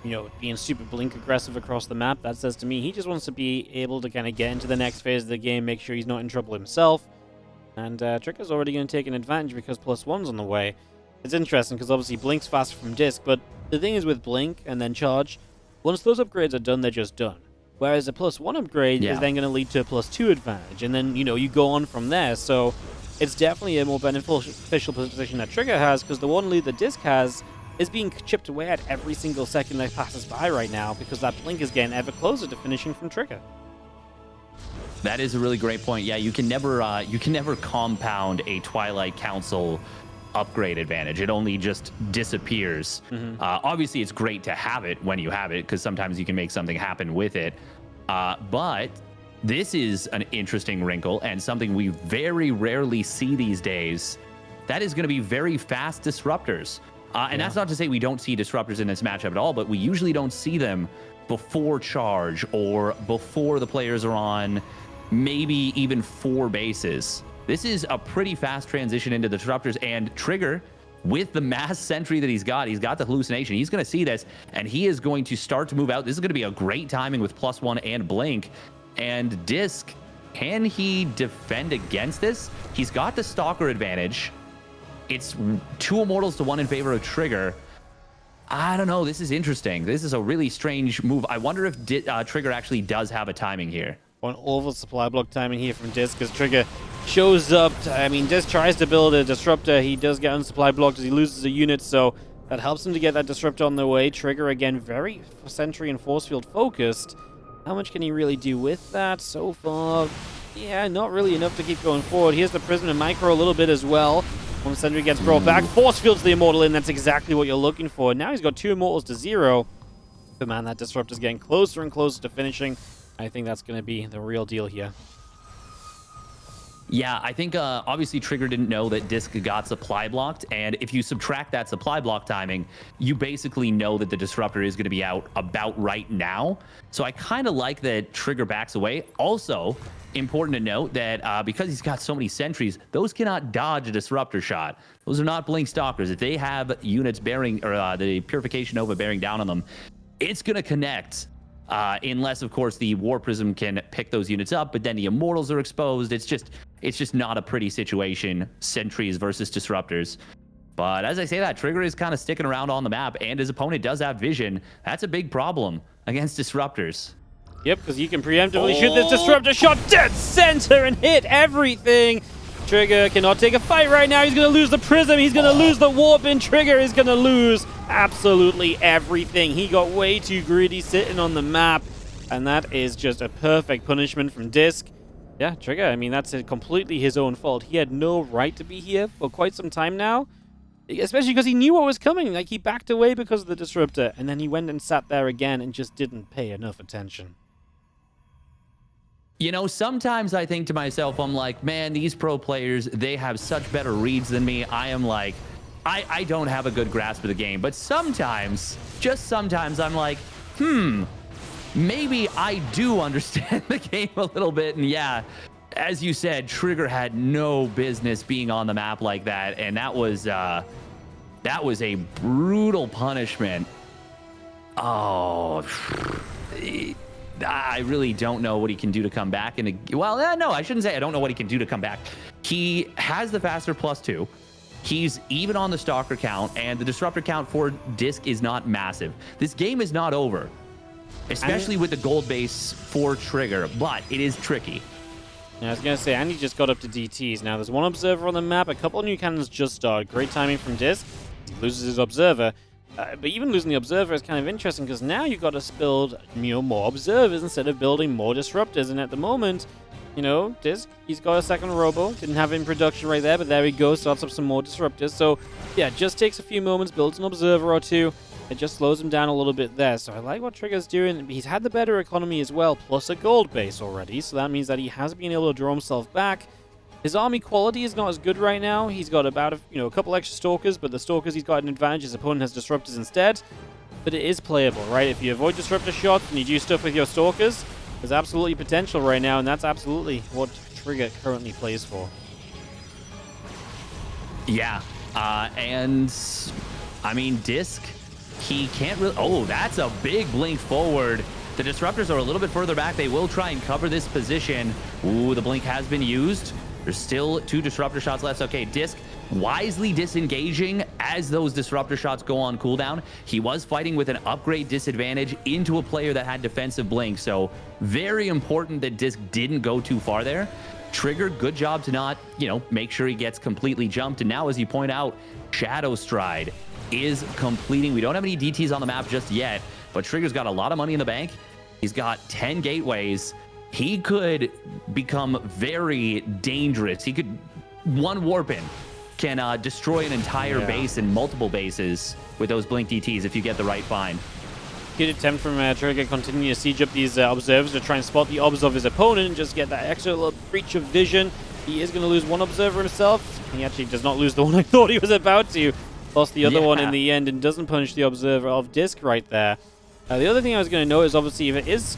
you know, being super Blink aggressive across the map. That says to me he just wants to be able to kind of get into the next phase of the game, make sure he's not in trouble himself. And Trigger's already going to take an advantage because +1's on the way. It's interesting because obviously Blink's faster from DisK, but the thing is with Blink and then Charge, once those upgrades are done, they're just done. Whereas a +1 upgrade is then going to lead to a +2 advantage, and then, you know, you go on from there. So it's definitely a more beneficial position that Trigger has, because the one lead that DisK has is being chipped away at every single second that passes by right now, because that Blink is getting ever closer to finishing from Trigger. That is a really great point. Yeah, you can never compound a Twilight Council upgrade advantage. It only just disappears. Obviously, it's great to have it when you have it, because sometimes you can make something happen with it. But this is an interesting wrinkle and something we very rarely see these days. That is going to be very fast disruptors. And that's not to say we don't see disruptors in this matchup at all, but we usually don't see them before charge or before the players are on maybe even 4 bases. This is a pretty fast transition into the disruptors, and Trigger, with the mass sentry that he's got the hallucination. He's going to see this, and he is going to start to move out. This is going to be a great timing with +1 and Blink. And DisK, can he defend against this? He's got the Stalker advantage. It's 2 Immortals to 1 in favor of Trigger. I don't know. This is interesting. This is a really strange move. I wonder if Trigger actually does have a timing here. One awful supply block timing here from DisK, because Trigger shows up. I mean, DisK tries to build a disruptor. He does get on supply blocked as he loses a unit, so that helps him to get that disruptor on the way. Trigger, again, very sentry and force field focused. How much can he really do with that so far? Yeah, not really enough to keep going forward. Here's the Prism and Micro a little bit as well. One sentry gets brought back. Force fields the Immortal in. That's exactly what you're looking for. Now he's got 2 Immortals to 0. But man, that disruptor's getting closer and closer to finishing. I think that's going to be the real deal here. Yeah, I think obviously Trigger didn't know that DisK got supply blocked, and if you subtract that supply block timing, you basically know that the Disruptor is going to be out about right now. So I kind of like that Trigger backs away. Also, important to note that because he's got so many sentries, those cannot dodge a Disruptor shot. Those are not Blink Stalkers. If they have units bearing, or the Purification Nova bearing down on them, it's going to connect. Unless, of course, the War Prism can pick those units up, but then the Immortals are exposed. It's just not a pretty situation, sentries versus Disruptors. But as I say that, Trigger is kind of sticking around on the map, and his opponent does have vision. That's a big problem against Disruptors. Yep, because you can preemptively shoot this Disruptor shot dead center and hit everything. Trigger cannot take a fight right now. He's going to lose the Prism. He's going to lose the Warp, and Trigger is going to lose absolutely everything. He got way too greedy sitting on the map, and that is just a perfect punishment from DisK. Yeah, Trigger, I mean, that's completely his own fault. He had no right to be here for quite some time now, especially because he knew what was coming. Like, he backed away because of the Disruptor, and then he went and sat there again and just didn't pay enough attention. You know, sometimes I think to myself, I'm like, man, these pro players, they have such better reads than me. I am like, I don't have a good grasp of the game. But sometimes, just sometimes, I'm like, maybe I do understand the game a little bit. And yeah, as you said, Trigger had no business being on the map like that. And that was a brutal punishment. Oh, I really don't know what he can do to come back. And well, no, I shouldn't say I don't know what he can do to come back. He has the faster +2. He's even on the Stalker count, and the Disruptor count for DisK is not massive. This game is not over, especially with the gold base for Trigger, but it is tricky. Yeah, I was going to say, and he just got up to DTs. Now, there's one Observer on the map. A couple of new cannons just started. Great timing from DisK. He loses his Observer. But even losing the Observer is kind of interesting, because now you've got to build more Observers instead of building more Disruptors. And at the moment, you know, DisK, he's got a second Robo. Didn't have it in production right there, but there he goes. Starts up some more Disruptors. So, yeah, just takes a few moments, builds an Observer or two. It just slows him down a little bit there. So I like what Trigger's doing. He's had the better economy as well, plus a gold base already. So that means that he has been able to draw himself back. His army quality is not as good right now. He's got about a couple extra Stalkers, but the Stalkers he's got an advantage. His opponent has Disruptors instead. But it is playable, right? If you avoid Disruptor shots and you do stuff with your Stalkers, there's absolutely potential right now, and that's absolutely what Trigger currently plays for. Yeah, and I mean, DisK, he can't really... Oh, that's a big blink forward. The Disruptors are a little bit further back. They will try and cover this position. Ooh, the blink has been used. There's still 2 Disruptor shots left. Okay, DisK wisely disengaging as those Disruptor shots go on cooldown. He was fighting with an upgrade disadvantage into a player that had defensive blink. So very important that DisK didn't go too far there. Trigger, good job to not, make sure he gets completely jumped. And now, as you point out, Shadow Stride is completing. We don't have any DTs on the map just yet, but Trigger's got a lot of money in the bank. He's got 10 gateways. He could become very dangerous. He could, one Warpin can destroy an entire base and multiple bases with those blink DTs if you get the right find. Good attempt from Trigger, continue to siege up these Observers to try and spot the Obs of his opponent and just get that extra little breach of vision. He is going to lose one Observer himself. He actually does not lose the one I thought he was about to. Lost the other one in the end and doesn't punish the Observer of DisK right there. The other thing I was going to note is, obviously, if it is,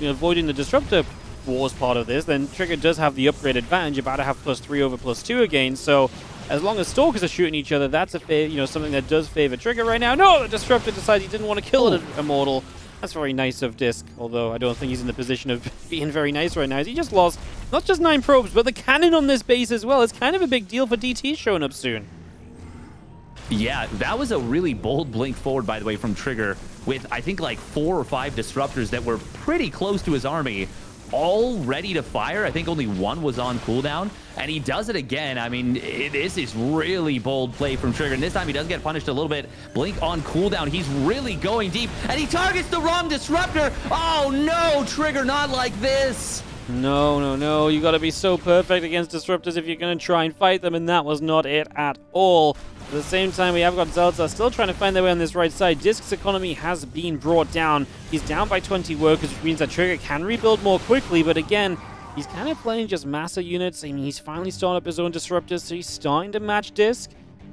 avoiding the Disruptor Wars part of this, then Trigger does have the upgrade advantage, about to have +3 over +2 again. So as long as Stalkers are shooting each other, that's a something that does favor Trigger right now. No, the Disruptor decides he didn't want to kill an Immortal. That's very nice of DisK, although I don't think he's in the position of being very nice right now. He just lost not just 9 probes, but the cannon on this base as well. It's kind of a big deal for DT showing up soon. Yeah, that was a really bold blink forward, by the way, from Trigger, with I think like 4 or 5 Disruptors that were pretty close to his army, all ready to fire. I think only 1 was on cooldown, and he does it again. I mean, this is really bold play from Trigger, and this time he does get punished a little bit. Blink on cooldown. He's really going deep, and he targets the wrong Disruptor. Oh no, Trigger, not like this. No, no, no. You got to be so perfect against Disruptors if you're going to try and fight them, and that was not it at all. At the same time, we have got Zelda still trying to find their way on this right side. DisK's economy has been brought down. He's down by 20 workers, which means that Trigger can rebuild more quickly, but again, He's kind of playing just massa units. I mean, he's finally starting up his own disruptors, so he's starting to match DisK.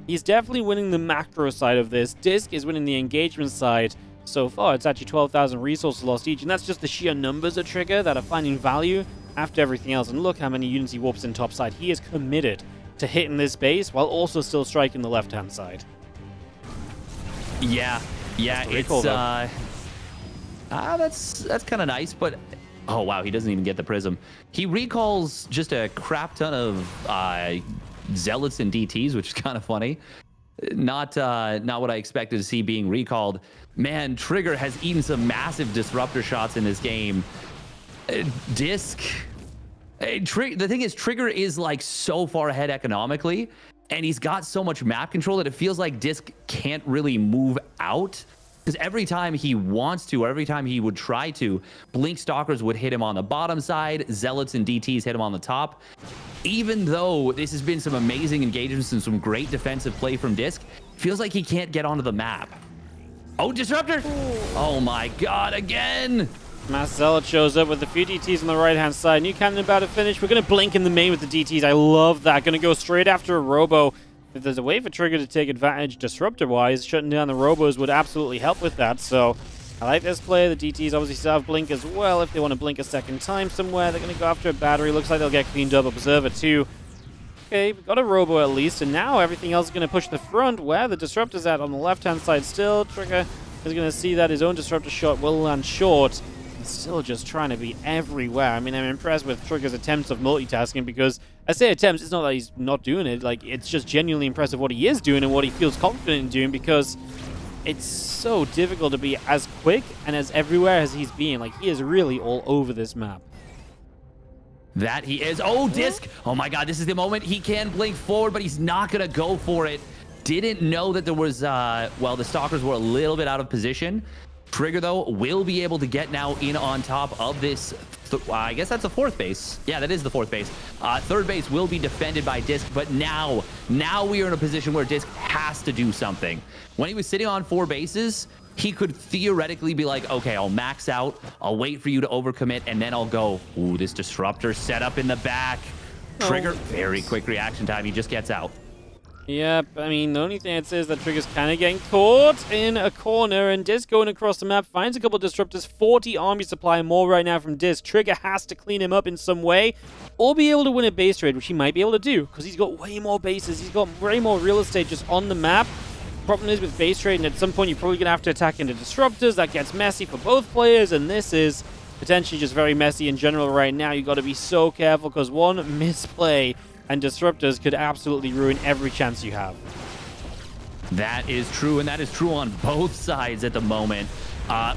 He's definitely winning the macro side of this. DisK is winning the engagement side. So far, it's actually 12,000 resources lost each, and that's just the sheer numbers of Trigger that are finding value after everything else. And look how many units he warps in top side. He is committed to hitting this base while also still striking the left-hand side. Yeah, it's that's kind of nice, but oh wow, he doesn't even get the prism. He recalls just a crap ton of zealots and DTs, which is kind of funny. Not what I expected to see being recalled. Man, Trigger has eaten some massive disruptor shots in this game. DisK. The thing is, Trigger is like so far ahead economically, and he's got so much map control that it feels like DisK can't really move out. Because every time he wants to, or every time he would try to, Blink Stalkers would hit him on the bottom side, Zealots and DTs hit him on the top. Even though this has been some amazing engagements and some great defensive play from DisK, feels like he can't get onto the map. Oh, Disruptor! Oh my god, again! Mass Zealot shows up with a few DTs on the right-hand side. New cannon about to finish. We're going to blink in the main with the DTs. I love that. Going to go straight after a Robo. If there's a way for Trigger to take advantage disruptor-wise, shutting down the Robos would absolutely help with that. So I like this play. The DTs obviously still have blink as well. If they want to blink a second time somewhere, they're going to go after a battery. Looks like they'll get cleaned up. Observer too. Okay, we've got a Robo at least, and now everything else is going to push the front where the disruptor's at on the left-hand side still. Trigger is going to see that his own disruptor shot will land short. Still just trying to be everywhere. I mean, I'm impressed with Trigger's attempts of multitasking, because I say attempts, it's not that he's not doing it. Like, it's just genuinely impressive what he is doing and what he feels confident in doing, because it's so difficult to be as quick and as everywhere as he's being. Like, he is really all over this map. That he is. Oh, DisK! Oh my god, this is the moment he can blink forward, but he's not going to go for it. Didn't know that there was, well, the Stalkers were a little bit out of position. Trigger, though, will be able to get now in on top of this. I guess that's the fourth base. Yeah, that is the fourth base. Third base will be defended by DisK, but now we are in a position where DisK has to do something. When he was sitting on 4 bases, he could theoretically be like, okay, I'll max out, I'll wait for you to overcommit, and then I'll go. Ooh, this disruptor set up in the back. Trigger, very quick reaction time. He just gets out. Yep, I mean, the only thing I'd say is that Trigger's kind of getting caught in a corner, and DisK going across the map finds a couple of disruptors. 40 army supply more right now from DisK. Trigger has to clean him up in some way, or be able to win a base trade, which he might be able to do, because he's got way more bases. He's got way more real estate just on the map. Problem is with base trade, and at some point you're probably going to have to attack into disruptors. That gets messy for both players, and this is potentially just very messy in general right now. You've got to be so careful, because one misplay and disruptors could absolutely ruin every chance you have. That is true, and that is true on both sides at the moment.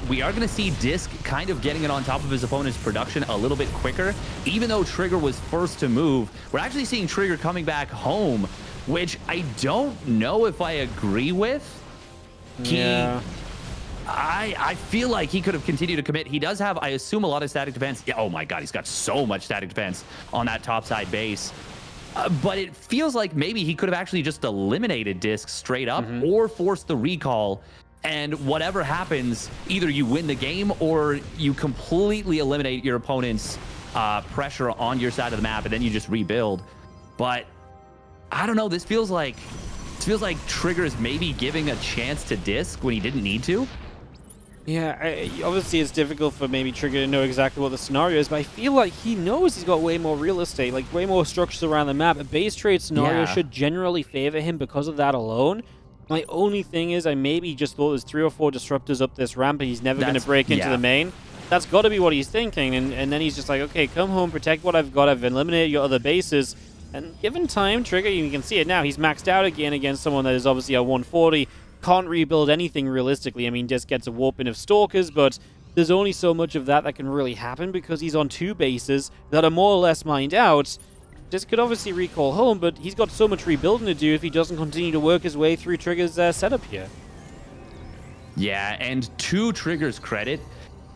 We are going to see DisK kind of getting it on top of his opponent's production a little bit quicker. Even though Trigger was first to move, we're actually seeing Trigger coming back home, which I don't know if I agree with. Yeah. I feel like he could have continued to commit. He does have, I assume, a lot of static defense. Yeah, oh my god, he's got so much static defense on that topside base. But it feels like maybe he could have actually just eliminated DisK straight up, or forced the recall, and whatever happens, either you win the game or you completely eliminate your opponent's pressure on your side of the map, and then you just rebuild. But I don't know, this feels like Trigger is maybe giving a chance to DisK when he didn't need to. Yeah, obviously it's difficult for maybe Trigger to know exactly what the scenario is, but I feel like he knows he's got way more real estate, like way more structures around the map. A base trade scenario should generally favor him because of that alone. My only thing is I maybe just thought there's 3 or 4 disruptors up this ramp, and he's never going to break into the main. That's got to be what he's thinking, and then he's just like, okay, come home, protect what I've got, I've eliminated your other bases. And given time, Trigger, you can see it now, he's maxed out again against someone that is obviously a 140. Can't rebuild anything realistically. I mean, DisK gets a warp in of Stalkers, but there's only so much of that can really happen because he's on 2 bases that are more or less mined out. DisK could obviously recall home, but he's got so much rebuilding to do if he doesn't continue to work his way through Trigger's setup here. Yeah, and to Trigger's credit,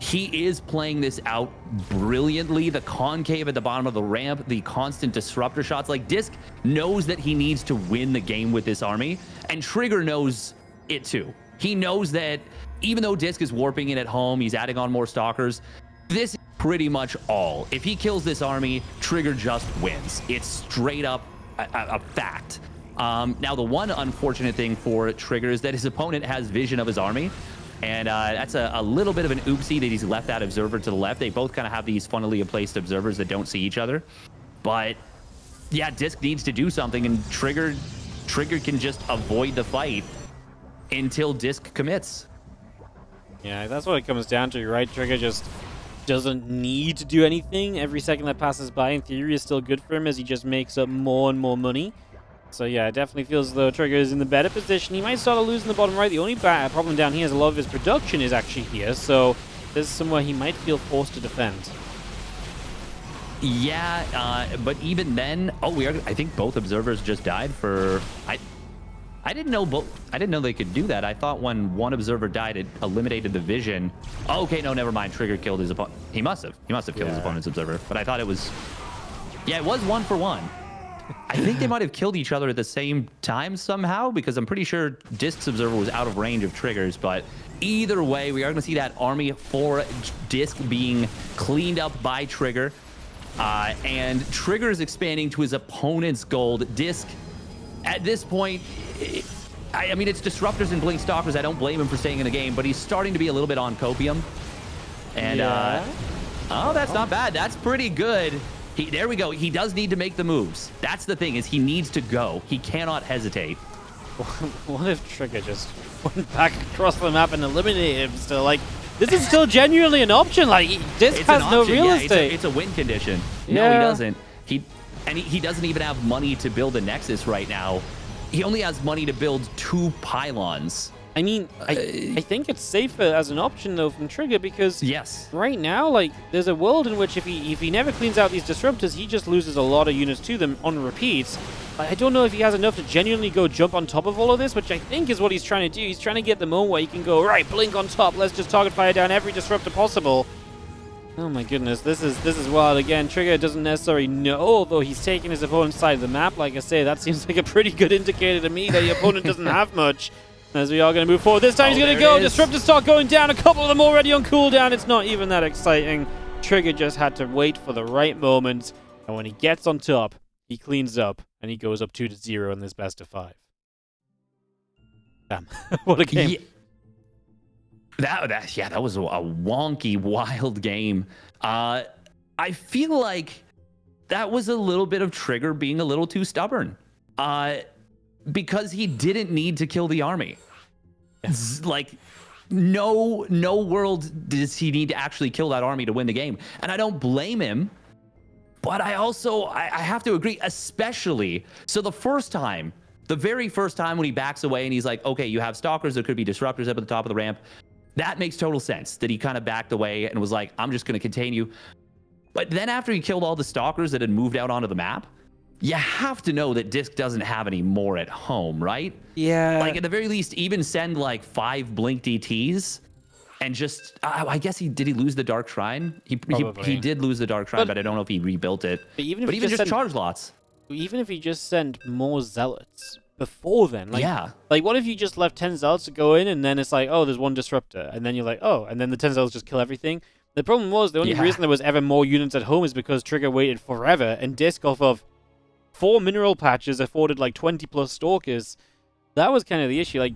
he is playing this out brilliantly. The concave at the bottom of the ramp, the constant disruptor shots. Like, DisK knows that he needs to win the game with this army, and Trigger knows it too. He knows that even though DisK is warping in at home, he's adding on more Stalkers, this pretty much all. If he kills this army, Trigger just wins. It's straight up a fact. Now, the one unfortunate thing for Trigger is that his opponent has vision of his army. And that's a little bit of an oopsie that he's left that observer to the left. They both kind of have these funnily placed observers that don't see each other. But yeah, DisK needs to do something, and Trigger can just avoid the fight until DisK commits. Yeah, that's what it comes down to, right? Trigger just doesn't need to do anything. Every second that passes by, in theory, is still good for him as he just makes up more and more money. So yeah, it definitely feels as though Trigger is in the better position. He might start to lose in the bottom right. The only problem down here is a lot of his production is actually here, so there's somewhere he might feel forced to defend. Yeah, but even then, I think both observers just died for. I didn't know they could do that. I thought when one observer died, it eliminated the vision. Oh, okay, no, never mind. Trigger killed his opponent. He must have killed his opponent's observer. But I thought it was. Yeah, it was 1 for 1. I think they might have killed each other at the same time somehow, because I'm pretty sure DisK's observer was out of range of Trigger's. But either way, we are going to see that army for DisK being cleaned up by Trigger. And Trigger is expanding to his opponent's gold. DisK, at this point, I mean, it's Disruptors and Blink Stalkers. I don't blame him for staying in the game, but he's starting to be a little bit on copium. And, oh, that's not bad. That's pretty good. There we go. He does need to make the moves. That's the thing, is he needs to go. He cannot hesitate. What if Trigger just went back across the map and eliminated him still? Like, this is still genuinely an option. Like, DisK has no real estate. It's a win condition. No, he doesn't. He doesn't even have money to build a Nexus right now. He only has money to build 2 pylons. I mean, I think it's safer as an option, though, from Trigger, because right now, like, there's a world in which if he never cleans out these Disruptors, he just loses a lot of units to them on repeats. I don't know if he has enough to genuinely go jump on top of all of this, which I think is what he's trying to do. He's trying to get the moment where he can go, right, blink on top, let's just target fire down every Disruptor possible. Oh my goodness, this is wild. Again, Trigger doesn't necessarily know, although he's taking his opponent's side of the map. Like I say, that seems like a pretty good indicator to me that the opponent doesn't have much. As we are going to move forward. This time he's going to go. Disruptors start going down. A couple of them already on cooldown. It's not even that exciting. Trigger just had to wait for the right moment. And when he gets on top, he cleans up and he goes up 2-0 in this best of 5. Damn. What a game. Yeah. That was a wonky, wild game. I feel like that was a little bit of Trigger being a little too stubborn. Because he didn't need to kill the army. Like, no world does he need to actually kill that army to win the game. And I don't blame him, but I have to agree, especially, so the very first time when he backs away and he's like, okay, you have Stalkers, there could be Disruptors up at the top of the ramp. That makes total sense, that he kind of backed away and was like, I'm just going to contain you. But then after he killed all the Stalkers that had moved out onto the map, you have to know that DisK doesn't have any more at home, right? Yeah. Like, at the very least, even send like 5 Blink DTs and just, I guess did he lose the Dark Shrine? He did lose the Dark Shrine, but I don't know if he rebuilt it. But even just charge lots. Even if he just sent more Zealots before then, like, like, what if you just left 10 Zealots to go in and then it's like, oh, there's 1 Disruptor, and then you're like, oh, and then the 10 Zealots just kill everything? The problem was, the only reason there was ever more units at home is because Trigger waited forever, and DisK off of 4 mineral patches afforded like 20+ Stalkers. That was kind of the issue. Like,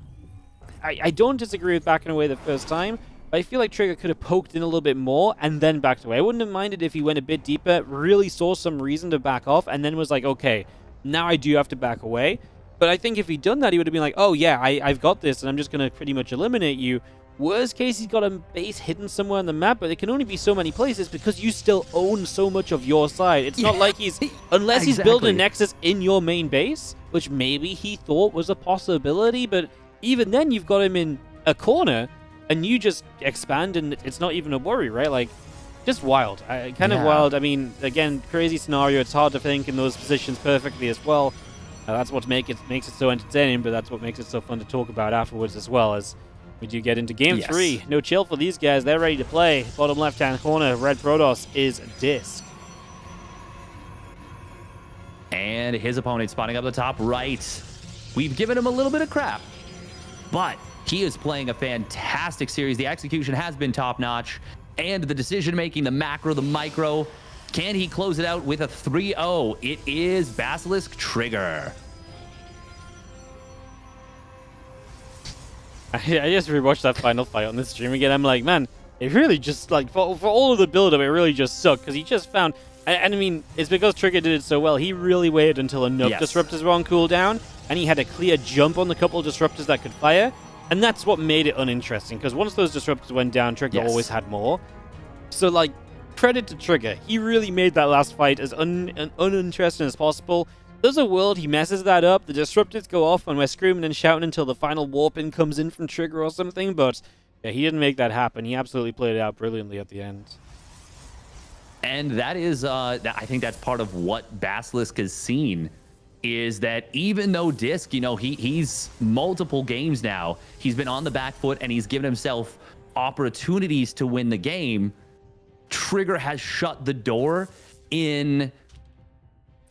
I don't disagree with backing away the first time, but I feel like Trigger could have poked in a little bit more and then backed away. I wouldn't have minded if he went a bit deeper, really saw some reason to back off, and then was like, okay, now I do have to back away. But I think if he'd done that, he would have been like, oh yeah, I've got this, and I'm just going to pretty much eliminate you. Worst case, he's got a base hidden somewhere on the map, but it can only be so many places because you still own so much of your side. It's not like he's... Unless he's building a Nexus in your main base, which maybe he thought was a possibility, but even then, you've got him in a corner, and you just expand, and it's not even a worry, right? Like, just wild. Kind of wild. I mean, again, crazy scenario. It's hard to think in those positions perfectly as well. That's what makes it so entertaining, but that's what makes it so fun to talk about afterwards as well, as we do get into game 3. No chill for these guys. They're ready to play. Bottom left-hand corner, Red Protoss is DisK. And his opponent spotting up the top right. We've given him a little bit of crap, but he is playing a fantastic series. The execution has been top-notch. and the decision-making, the macro, the micro. Can he close it out with a 3-0? It is Basilisk Trigger. I just rewatched that final fight on the stream again. I'm like, man, it really just, like, for all of the build-up, it really just sucked, because he just found... And I mean, it's because Trigger did it so well. He really waited until enough disruptors were on cooldown, and he had a clear jump on the couple of disruptors that could fire, and that's what made it uninteresting, because once those disruptors went down, Trigger always had more. So, like, credit to Trigger. He really made that last fight as uninteresting as possible. There's a world he messes that up, the disruptors go off, and we're screaming and shouting until the final warp-in comes in from Trigger or something, but yeah, he didn't make that happen. He absolutely played it out brilliantly at the end. And that is, I think that's part of what Basilisk has seen, is that even though DisK, you know, he's multiple games now, he's been on the back foot and he's given himself opportunities to win the game, Trigger has shut the door in,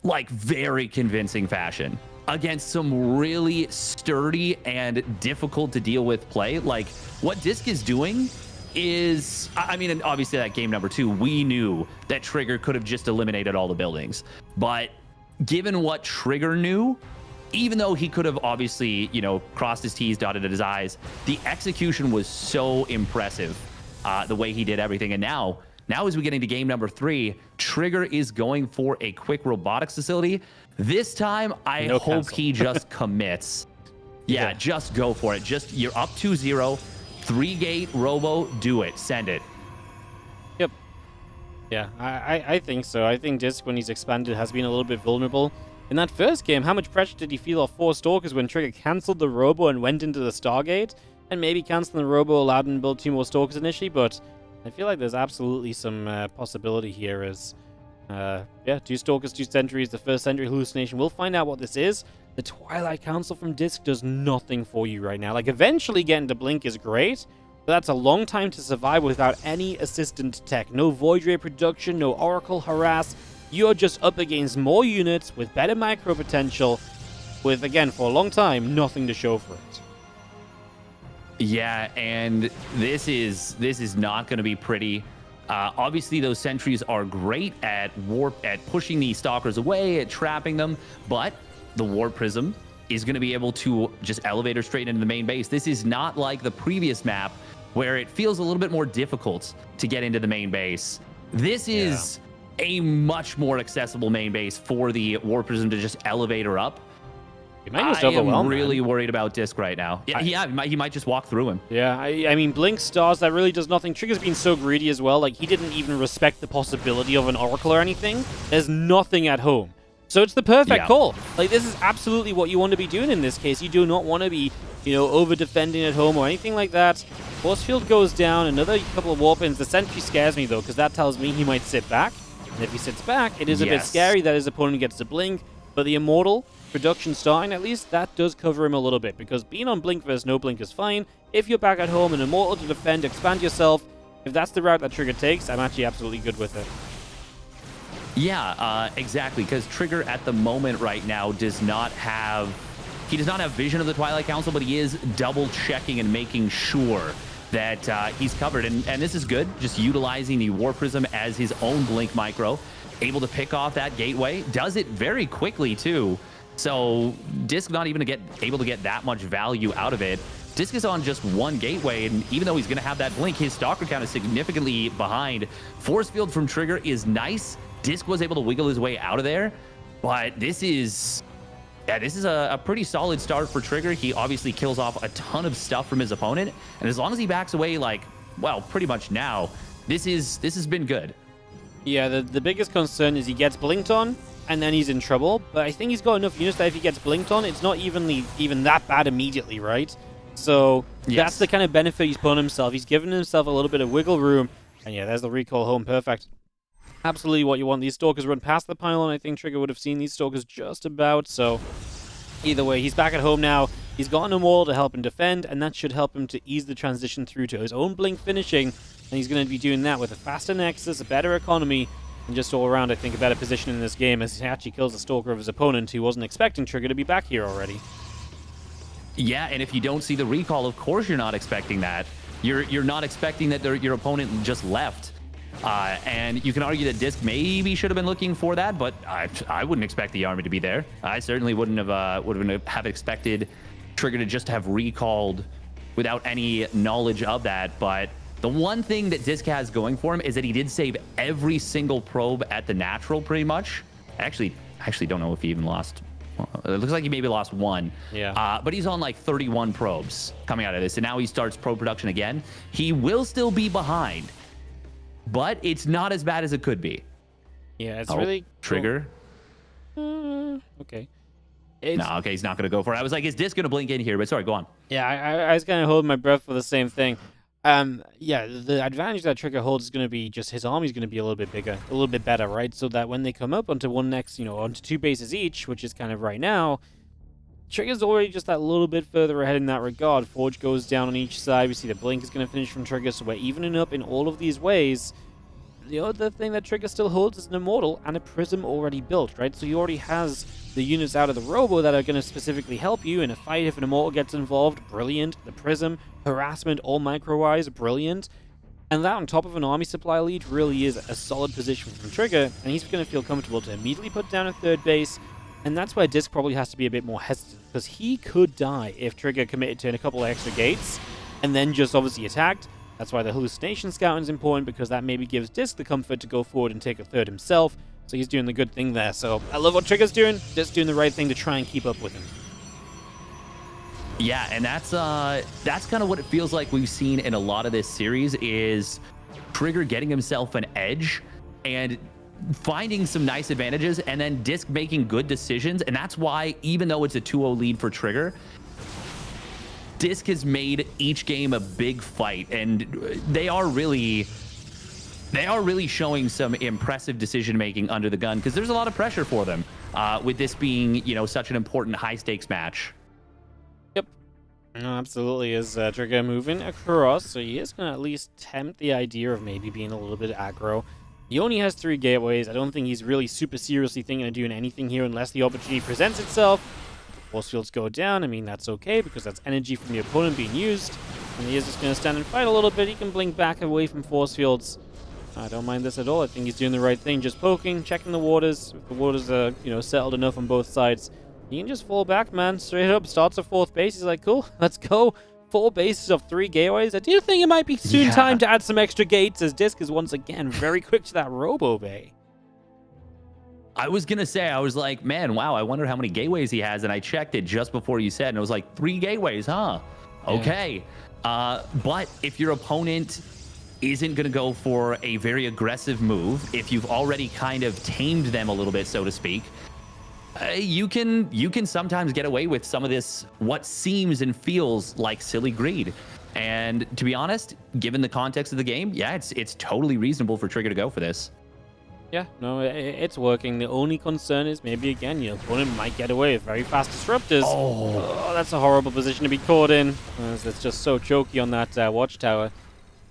like, very convincing fashion against some really sturdy and difficult to deal with play. Like, what DisK is doing is, I mean, and obviously that game number 2, we knew that Trigger could have just eliminated all the buildings. But given what Trigger knew, even though he could have obviously, you know, crossed his T's, dotted his I's, the execution was so impressive, the way he did everything. And now as we get into game number 3, Trigger is going for a quick robotics facility. This time, I hope he just commits. Yeah, just go for it. Just, you're up 2-0. 3-gate robo, do it, send it. Yep. Yeah, I think so. I think DisK, when he's expanded, has been a little bit vulnerable. In that first game, how much pressure did he feel off 4 Stalkers when Trigger cancelled the robo and went into the Stargate? And maybe cancelling the robo allowed him to build 2 more Stalkers initially, but I feel like there's absolutely some possibility here as, yeah, 2 Stalkers, 2 Sentries, the first Sentry hallucination. We'll find out what this is. The Twilight Council from DisK does nothing for you right now. Like, eventually getting to Blink is great, but that's a long time to survive without any assistant tech. No Void Ray production, no Oracle harass. You're just up against more units with better micro potential, with, again, for a long time, nothing to show for it. Yeah, and this is not going to be pretty. Obviously, those sentries are great at pushing these stalkers away, at trapping them, but the Warp Prism is going to be able to just elevator straight into the main base. This is not like the previous map where it feels a little bit more difficult to get into the main base. This is a much more accessible main base for the Warp Prism to just elevator up. I am really worried about DisK right now. Yeah, he might just walk through him. Yeah, I mean, Blink Stars, that really does nothing. Trigger's been so greedy as well. Like, he didn't even respect the possibility of an Oracle or anything. There's nothing at home. So it's the perfect call. Like, this is absolutely what you want to be doing in this case. You do not want to be, you know, over-defending at home or anything like that. Force Field goes down. Another couple of warp-ins. The Sentry scares me, though, because that tells me he might sit back. And if he sits back, it is a bit scary that his opponent gets to Blink. But the Immortal production starting, at least, that does cover him a little bit. Because being on Blink versus no Blink is fine. If you're back at home, an Immortal to defend, expand yourself. If that's the route that Trigger takes, I'm actually absolutely good with it. Yeah, exactly, because Trigger at the moment right now does not have vision of the Twilight Council, but he is double checking and making sure that he's covered. And this is good, just utilizing the Warp Prism as his own Blink micro, able to pick off that gateway, does it very quickly too. So DisK not even able to get that much value out of it. DisK is on just 1 gateway, and even though he's going to have that Blink, his Stalker count is significantly behind. Force Field from Trigger is nice. DisK was able to wiggle his way out of there, but this is a pretty solid start for Trigger. He obviously kills off a ton of stuff from his opponent, and as long as he backs away, like, well, pretty much now, this has been good. Yeah, the biggest concern is he gets blinked on, and then he's in trouble, but I think he's got enough units that if he gets blinked on, it's not even that bad immediately, right? So that's the kind of benefit he's put on himself. He's given himself a little bit of wiggle room, and yeah, there's the recall home, perfect. Absolutely what you want. These Stalkers run past the pylon. I think Trigger would have seen these Stalkers just about, so either way, he's back at home now. He's got an Immortal to help him defend, and that should help him to ease the transition through to his own Blink finishing, and he's going to be doing that with a faster Nexus, a better economy, and just all around, I think, a better position in this game as he actually kills the Stalker of his opponent, who wasn't expecting Trigger to be back here already. Yeah, and if you don't see the recall, of course you're not expecting that. You're not expecting that your opponent just left. And you can argue that DisK maybe should have been looking for that, but I wouldn't expect the army to be there. I certainly wouldn't have expected Trigger to just have recalled without any knowledge of that. But the one thing that DisK has going for him is that he did save every single probe at the natural, pretty much. I actually don't know if he even lost. It looks like he maybe lost one. Yeah. But he's on like 31 probes coming out of this, and now he starts probe production again. He will still be behind, but it's not as bad as it could be. Yeah, it's really Trigger. Cool. Okay. No, okay, he's not going to go for it. I was like, is DisK going to blink in here? But sorry, go on. Yeah, I was kind of holding my breath for the same thing. Yeah, the advantage that Trigger holds is going to be just his army's going to be a little bit bigger, a little bit better, right? So that when they come up onto onto 2 bases each, which is kind of right now, Trigger's already just that little bit further ahead in that regard. Forge goes down on each side. We see the blink is going to finish from Trigger, so we're evening up in all of these ways. The other thing that Trigger still holds is an Immortal and a Prism already built, right? So he already has the units out of the Robo that are going to specifically help you in a fight if an Immortal gets involved. Brilliant. The Prism, Harassment, all micro-wise, brilliant. And that on top of an army supply lead really is a solid position from Trigger, and he's going to feel comfortable to immediately put down a 3rd base. And that's where DisK probably has to be a bit more hesitant, because he could die if Trigger committed to a couple of extra gates and then just obviously attacked. That's why the hallucination scouting is important, because that maybe gives DisK the comfort to go forward and take a 3rd himself. So he's doing the good thing there. So I love what Trigger's doing. DisK doing the right thing to try and keep up with him. Yeah, and that's kind of what it feels like we've seen in a lot of this series is Trigger getting himself an edge and finding some nice advantages, and then DisK making good decisions. And that's why, even though it's a 2-0 lead for Trigger, DisK has made each game a big fight, and they are really showing some impressive decision-making under the gun, because there's a lot of pressure for them with this being, such an important high-stakes match. Yep. No, absolutely. Is Trigger moving across, so he is going to at least tempt the idea of maybe being a little bit aggro. He only has 3 gateways. I don't think he's really super seriously thinking of doing anything here unless the opportunity presents itself. Force fields go down. I mean, that's okay, because that's energy from the opponent being used. And he is just going to stand and fight a little bit. He can blink back away from force fields. I don't mind this at all. I think he's doing the right thing. Just poking, checking the waters. If the waters are, settled enough on both sides, he can just fall back, man. Straight up. Starts a 4th base. He's like, cool, let's go. 4 bases of 3 gateways. I do think it might be soon time to add some extra gates, as DisK is once again very quick to that Robo Bay. I was going to say, I was like, man, wow, I wonder how many gateways he has. And I checked it just before you said, and it was like 3 gateways, huh? Yeah. Okay. But if your opponent isn't going to go for a very aggressive move, if you've already kind of tamed them a little bit, so to speak, you can sometimes get away with some of this, what seems and feels like silly greed. And to be honest, given the context of the game, yeah, it's totally reasonable for Trigger to go for this. Yeah, no, it's working. The only concern is maybe, again, your opponent might get away with very fast disruptors. Oh, that's a horrible position to be caught in. It's just so choky on that watchtower.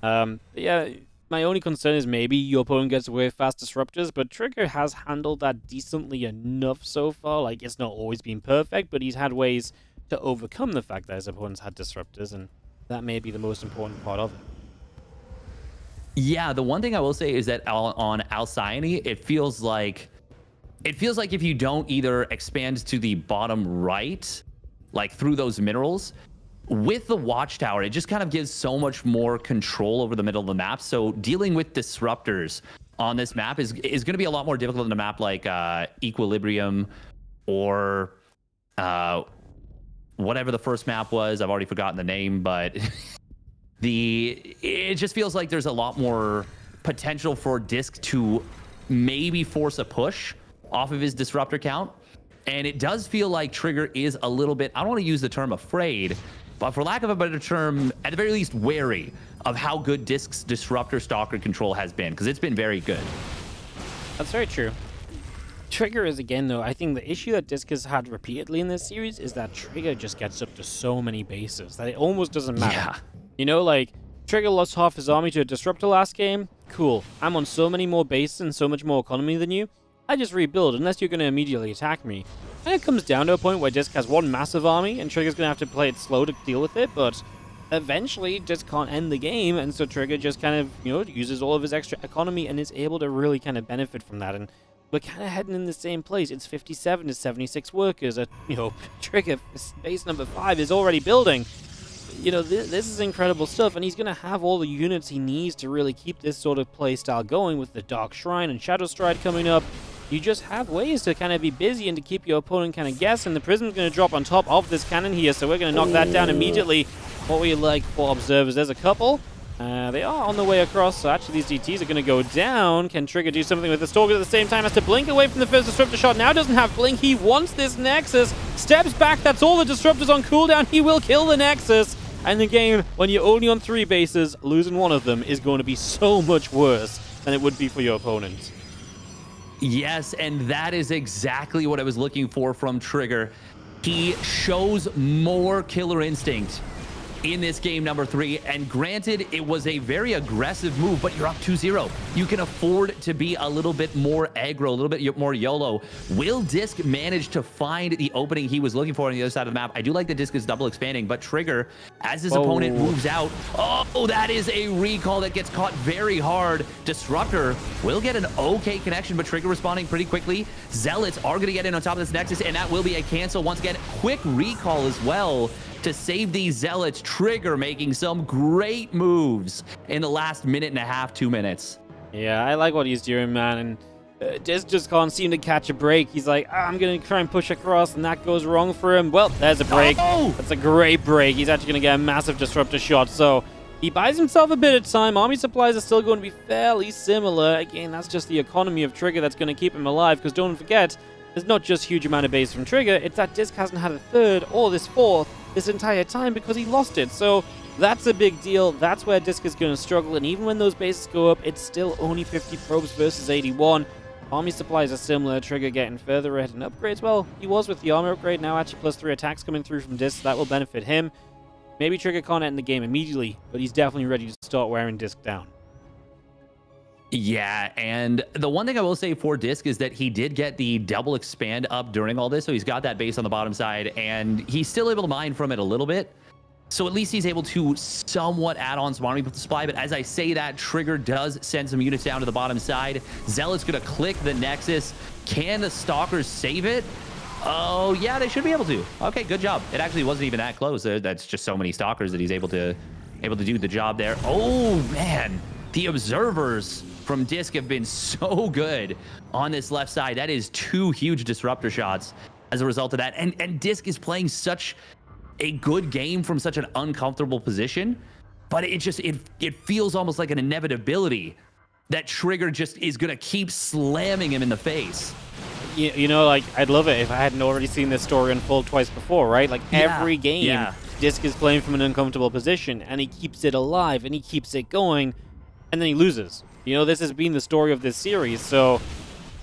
Yeah, my only concern is maybe your opponent gets away with fast disruptors, but Trigger has handled that decently enough so far. Like, it's not always been perfect, but he's had ways to overcome the fact that his opponents had disruptors, and that may be the most important part of it. Yeah, the one thing I will say is that on Alcyone, it feels like if you don't either expand to the bottom right, like through those minerals, with the watchtower, it just kind of gives so much more control over the middle of the map. So dealing with disruptors on this map is going to be a lot more difficult than a map like Equilibrium or whatever the first map was. I've already forgotten the name, but it just feels like there's a lot more potential for DisK to maybe force a push off of his disruptor count. And it does feel like Trigger is a little bit, I don't want to use the term afraid, but for lack of a better term, at the very least, wary of how good DisK's disruptor stalker control has been, because it's been very good. That's very true. Trigger is, again, though, I think the issue that DisK has had repeatedly in this series is that Trigger just gets up to so many bases that it almost doesn't matter. Yeah. You know, like, Trigger lost half his army to a disruptor last game. Cool. I'm on so many more bases and so much more economy than you. I just rebuild unless you're going to immediately attack me. And it comes down to a point where DisK has one massive army and Trigger's going to have to play it slow to deal with it, but eventually just can't end the game, and so Trigger just kind of, you know, uses all of his extra economy and is able to really kind of benefit from that. And we're kind of heading in the same place. It's 57 to 76 workers. You know, Trigger base number 5 is already building. You know, this is incredible stuff, and he's going to have all the units he needs to really keep this sort of play style going with the Dark Shrine and Shadow Stride coming up. You just have ways to kind of be busy and to keep your opponent kind of guessing. The Prism's going to drop on top of this cannon here, so we're going to knock that down immediately. What we like for observers, there's a couple. They are on the way across, so actually these DTs are going to go down. Can Trigger do something with the Stalker at the same time? Has to blink away from the first Disruptor shot. Now doesn't have blink. He wants this Nexus. Steps back. That's all the Disruptors on cooldown. He will kill the Nexus. And the game, when you're only on 3 bases, losing one of them is going to be so much worse than it would be for your opponent. Yes, and that is exactly what I was looking for from Trigger. He shows more killer instinct in this game number 3, and granted, it was a very aggressive move, but you're up 2-0. You can afford to be a little bit more aggro, a little bit more YOLO. Will DisK manage to find the opening he was looking for on the other side of the map? I do like that DisK is double expanding, but Trigger, as his opponent moves out, oh, that is a recall that gets caught very hard. Disruptor will get an okay connection, but Trigger responding pretty quickly. Zealots are going to get in on top of this Nexus, and that will be a cancel. Once again, quick recall as well to save these Zealots. Trigger making some great moves in the last minute and a half, 2 minutes. Yeah, I like what he's doing, man. And DisK just can't seem to catch a break. He's like, I'm going to try and push across, and that goes wrong for him. Well, there's a break. Oh! That's a great break. He's actually going to get a massive Disruptor shot. So he buys himself a bit of time. Army supplies are still going to be fairly similar. Again, that's just the economy of Trigger that's going to keep him alive, because don't forget, there's not just huge amount of base from Trigger. It's that DisK hasn't had a 3rd or this 4th this entire time because he lost it. So that's a big deal. That's where DisK is going to struggle. And even when those bases go up, it's still only 50 probes versus 81. Army supplies are similar. Trigger getting further ahead in upgrades. Well, he was with the armor upgrade. Now actually +3 attacks coming through from DisK. So that will benefit him. Maybe Trigger can't end the game immediately, but he's definitely ready to start wearing DisK down. Yeah, and the one thing I will say for DisK is that he did get the double expand up during all this, so he's got that base on the bottom side, and he's still able to mine from it a little bit. So at least he's able to somewhat add on some army supply, but as I say that, Trigger does send some units down to the bottom side. Zealot's going to click the Nexus. Can the Stalkers save it? Oh, yeah, they should be able to. Okay, good job. It actually wasn't even that close. That's just so many Stalkers that he's able to do the job there. Oh, man. The observers from DisK have been so good on this left side. That is 2 huge Disruptor shots as a result of that. And DisK is playing such a good game from such an uncomfortable position, but it feels almost like an inevitability that Trigger just is going to keep slamming him in the face. You know, like, I'd love it if I hadn't already seen this story unfold twice before, right? Like, every game, DisK is playing from an uncomfortable position, and he keeps it alive, and he keeps it going, and then he loses. You know, this has been the story of this series, so,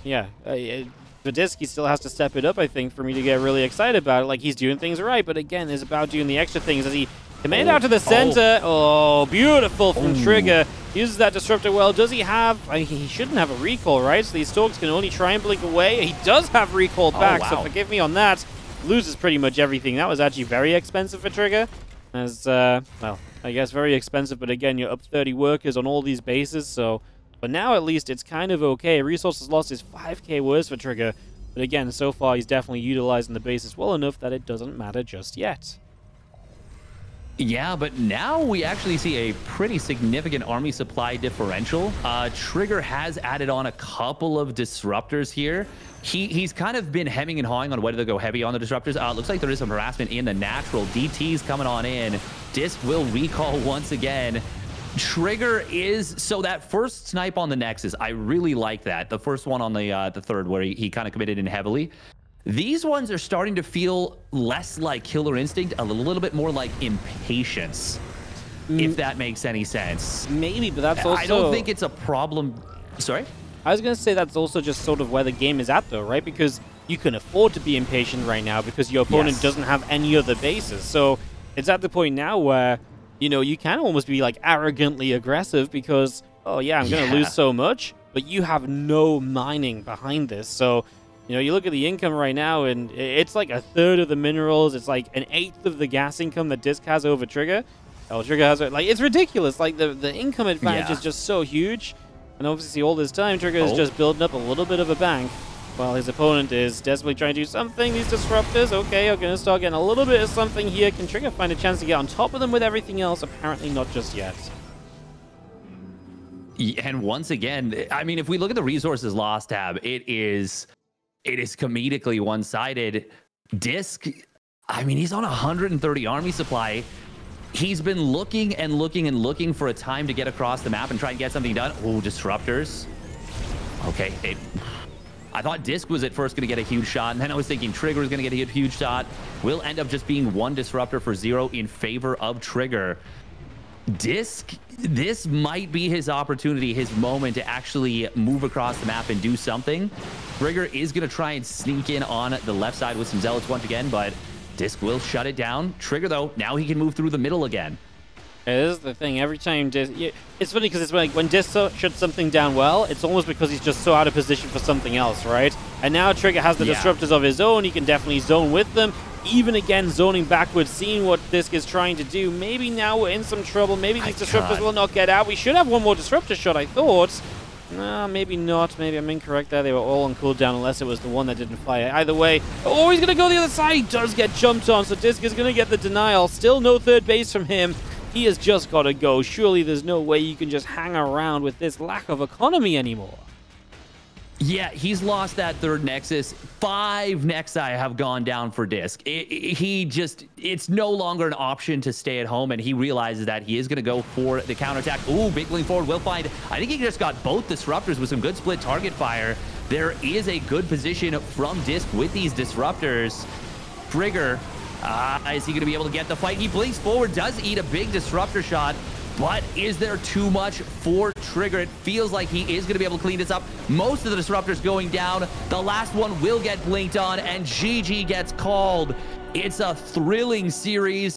yeah. The DisK, he still has to step it up, I think, for me to get really excited about it. Like, he's doing things right, but again, it's about doing the extra things as he command out to the center. Oh, beautiful from Trigger. Uses that Disruptor well. Does he have... he shouldn't have a recall, right? So these Stalks can only try and blink away. He does have recall back, so forgive me on that. Loses pretty much everything. That was actually very expensive for Trigger. As, well, I guess very expensive, but again, you're up 30 workers on all these bases, so... But now, at least, it's kind of okay. Resources lost is 5k worse for Trigger. But again, so far, he's definitely utilizing the bases well enough that it doesn't matter just yet. Yeah, but now we actually see a pretty significant army supply differential. Trigger has added on a couple of Disruptors here. He's kind of been hemming and hawing on whether to go heavy on the Disruptors. Looks like there is some harassment in the natural. DT's coming on in. DisK will recall once again. Trigger is, so that first snipe on the Nexus, I really like that. The first one on the third where he kind of committed in heavily. These ones are starting to feel less like killer instinct, a little bit more like impatience, if that makes any sense. Maybe, but that's also... I don't think it's a problem. Sorry? I was going to say that's also just sort of where the game is at, though, right? Because you can afford to be impatient right now because your opponent doesn't have any other bases. So it's at the point now where... You know, you can almost be, like, arrogantly aggressive because, oh, yeah, I'm going to lose so much, but you have no mining behind this. So, you know, you look at the income right now, and it's like 1/3 of the minerals. It's like 1/8 of the gas income that DisK has over Trigger. Oh, Trigger has it. Like, it's ridiculous. Like, the income advantage is just so huge. And obviously, all this time, Trigger is just building up a little bit of a bank, while his opponent is desperately trying to do something. These disruptors, okay, are going to start getting a little bit of something here. Can Trigger find a chance to get on top of them with everything else? Apparently not just yet. And once again, I mean, if we look at the resources lost tab, it is comedically one-sided. DisK, I mean, he's on 130 army supply. He's been looking and looking and looking for a time to get across the map and try and get something done. Oh, disruptors. Okay, I thought DisK was at first going to get a huge shot, and then I was thinking Trigger was going to get a huge shot. Will end up just being 1 disruptor for 0 in favor of Trigger. DisK, this might be his opportunity, his moment to actually move across the map and do something. Trigger is going to try and sneak in on the left side with some Zealots once again, but DisK will shut it down. Trigger, though, now he can move through the middle again. Yeah, this is the thing. Every time DisK... It's funny because it's like when DisK shuts something down well, it's almost because he's just so out of position for something else, right? And now Trigger has the disruptors of his own. He can definitely zone with them. Even again, zoning backwards, seeing what DisK is trying to do. Maybe now we're in some trouble. Maybe these disruptors will not get out. We should have one more disruptor shot, I thought. No, maybe not. Maybe I'm incorrect there. They were all on cooldown unless it was the one that didn't fire. Either way, oh, he's going to go the other side. He does get jumped on, so DisK is going to get the denial. Still no third base from him. He has just got to go. Surely there's no way you can just hang around with this lack of economy anymore. Yeah, he's lost that third Nexus. 5 Nexi have gone down for DisK. It's no longer an option to stay at home, and he realizes that he is going to go for the counterattack. Ooh, big lean forward will find. I think he just got both disruptors with some good split target fire. There is a good position from DisK with these disruptors. Trigger, is he going to be able to get the fight? He blinks forward, does eat a big disruptor shot. But is there too much for Trigger? It feels like he is going to be able to clean this up. Most of the disruptors going down. The last one will get blinked on, and GG gets called. It's a thrilling series.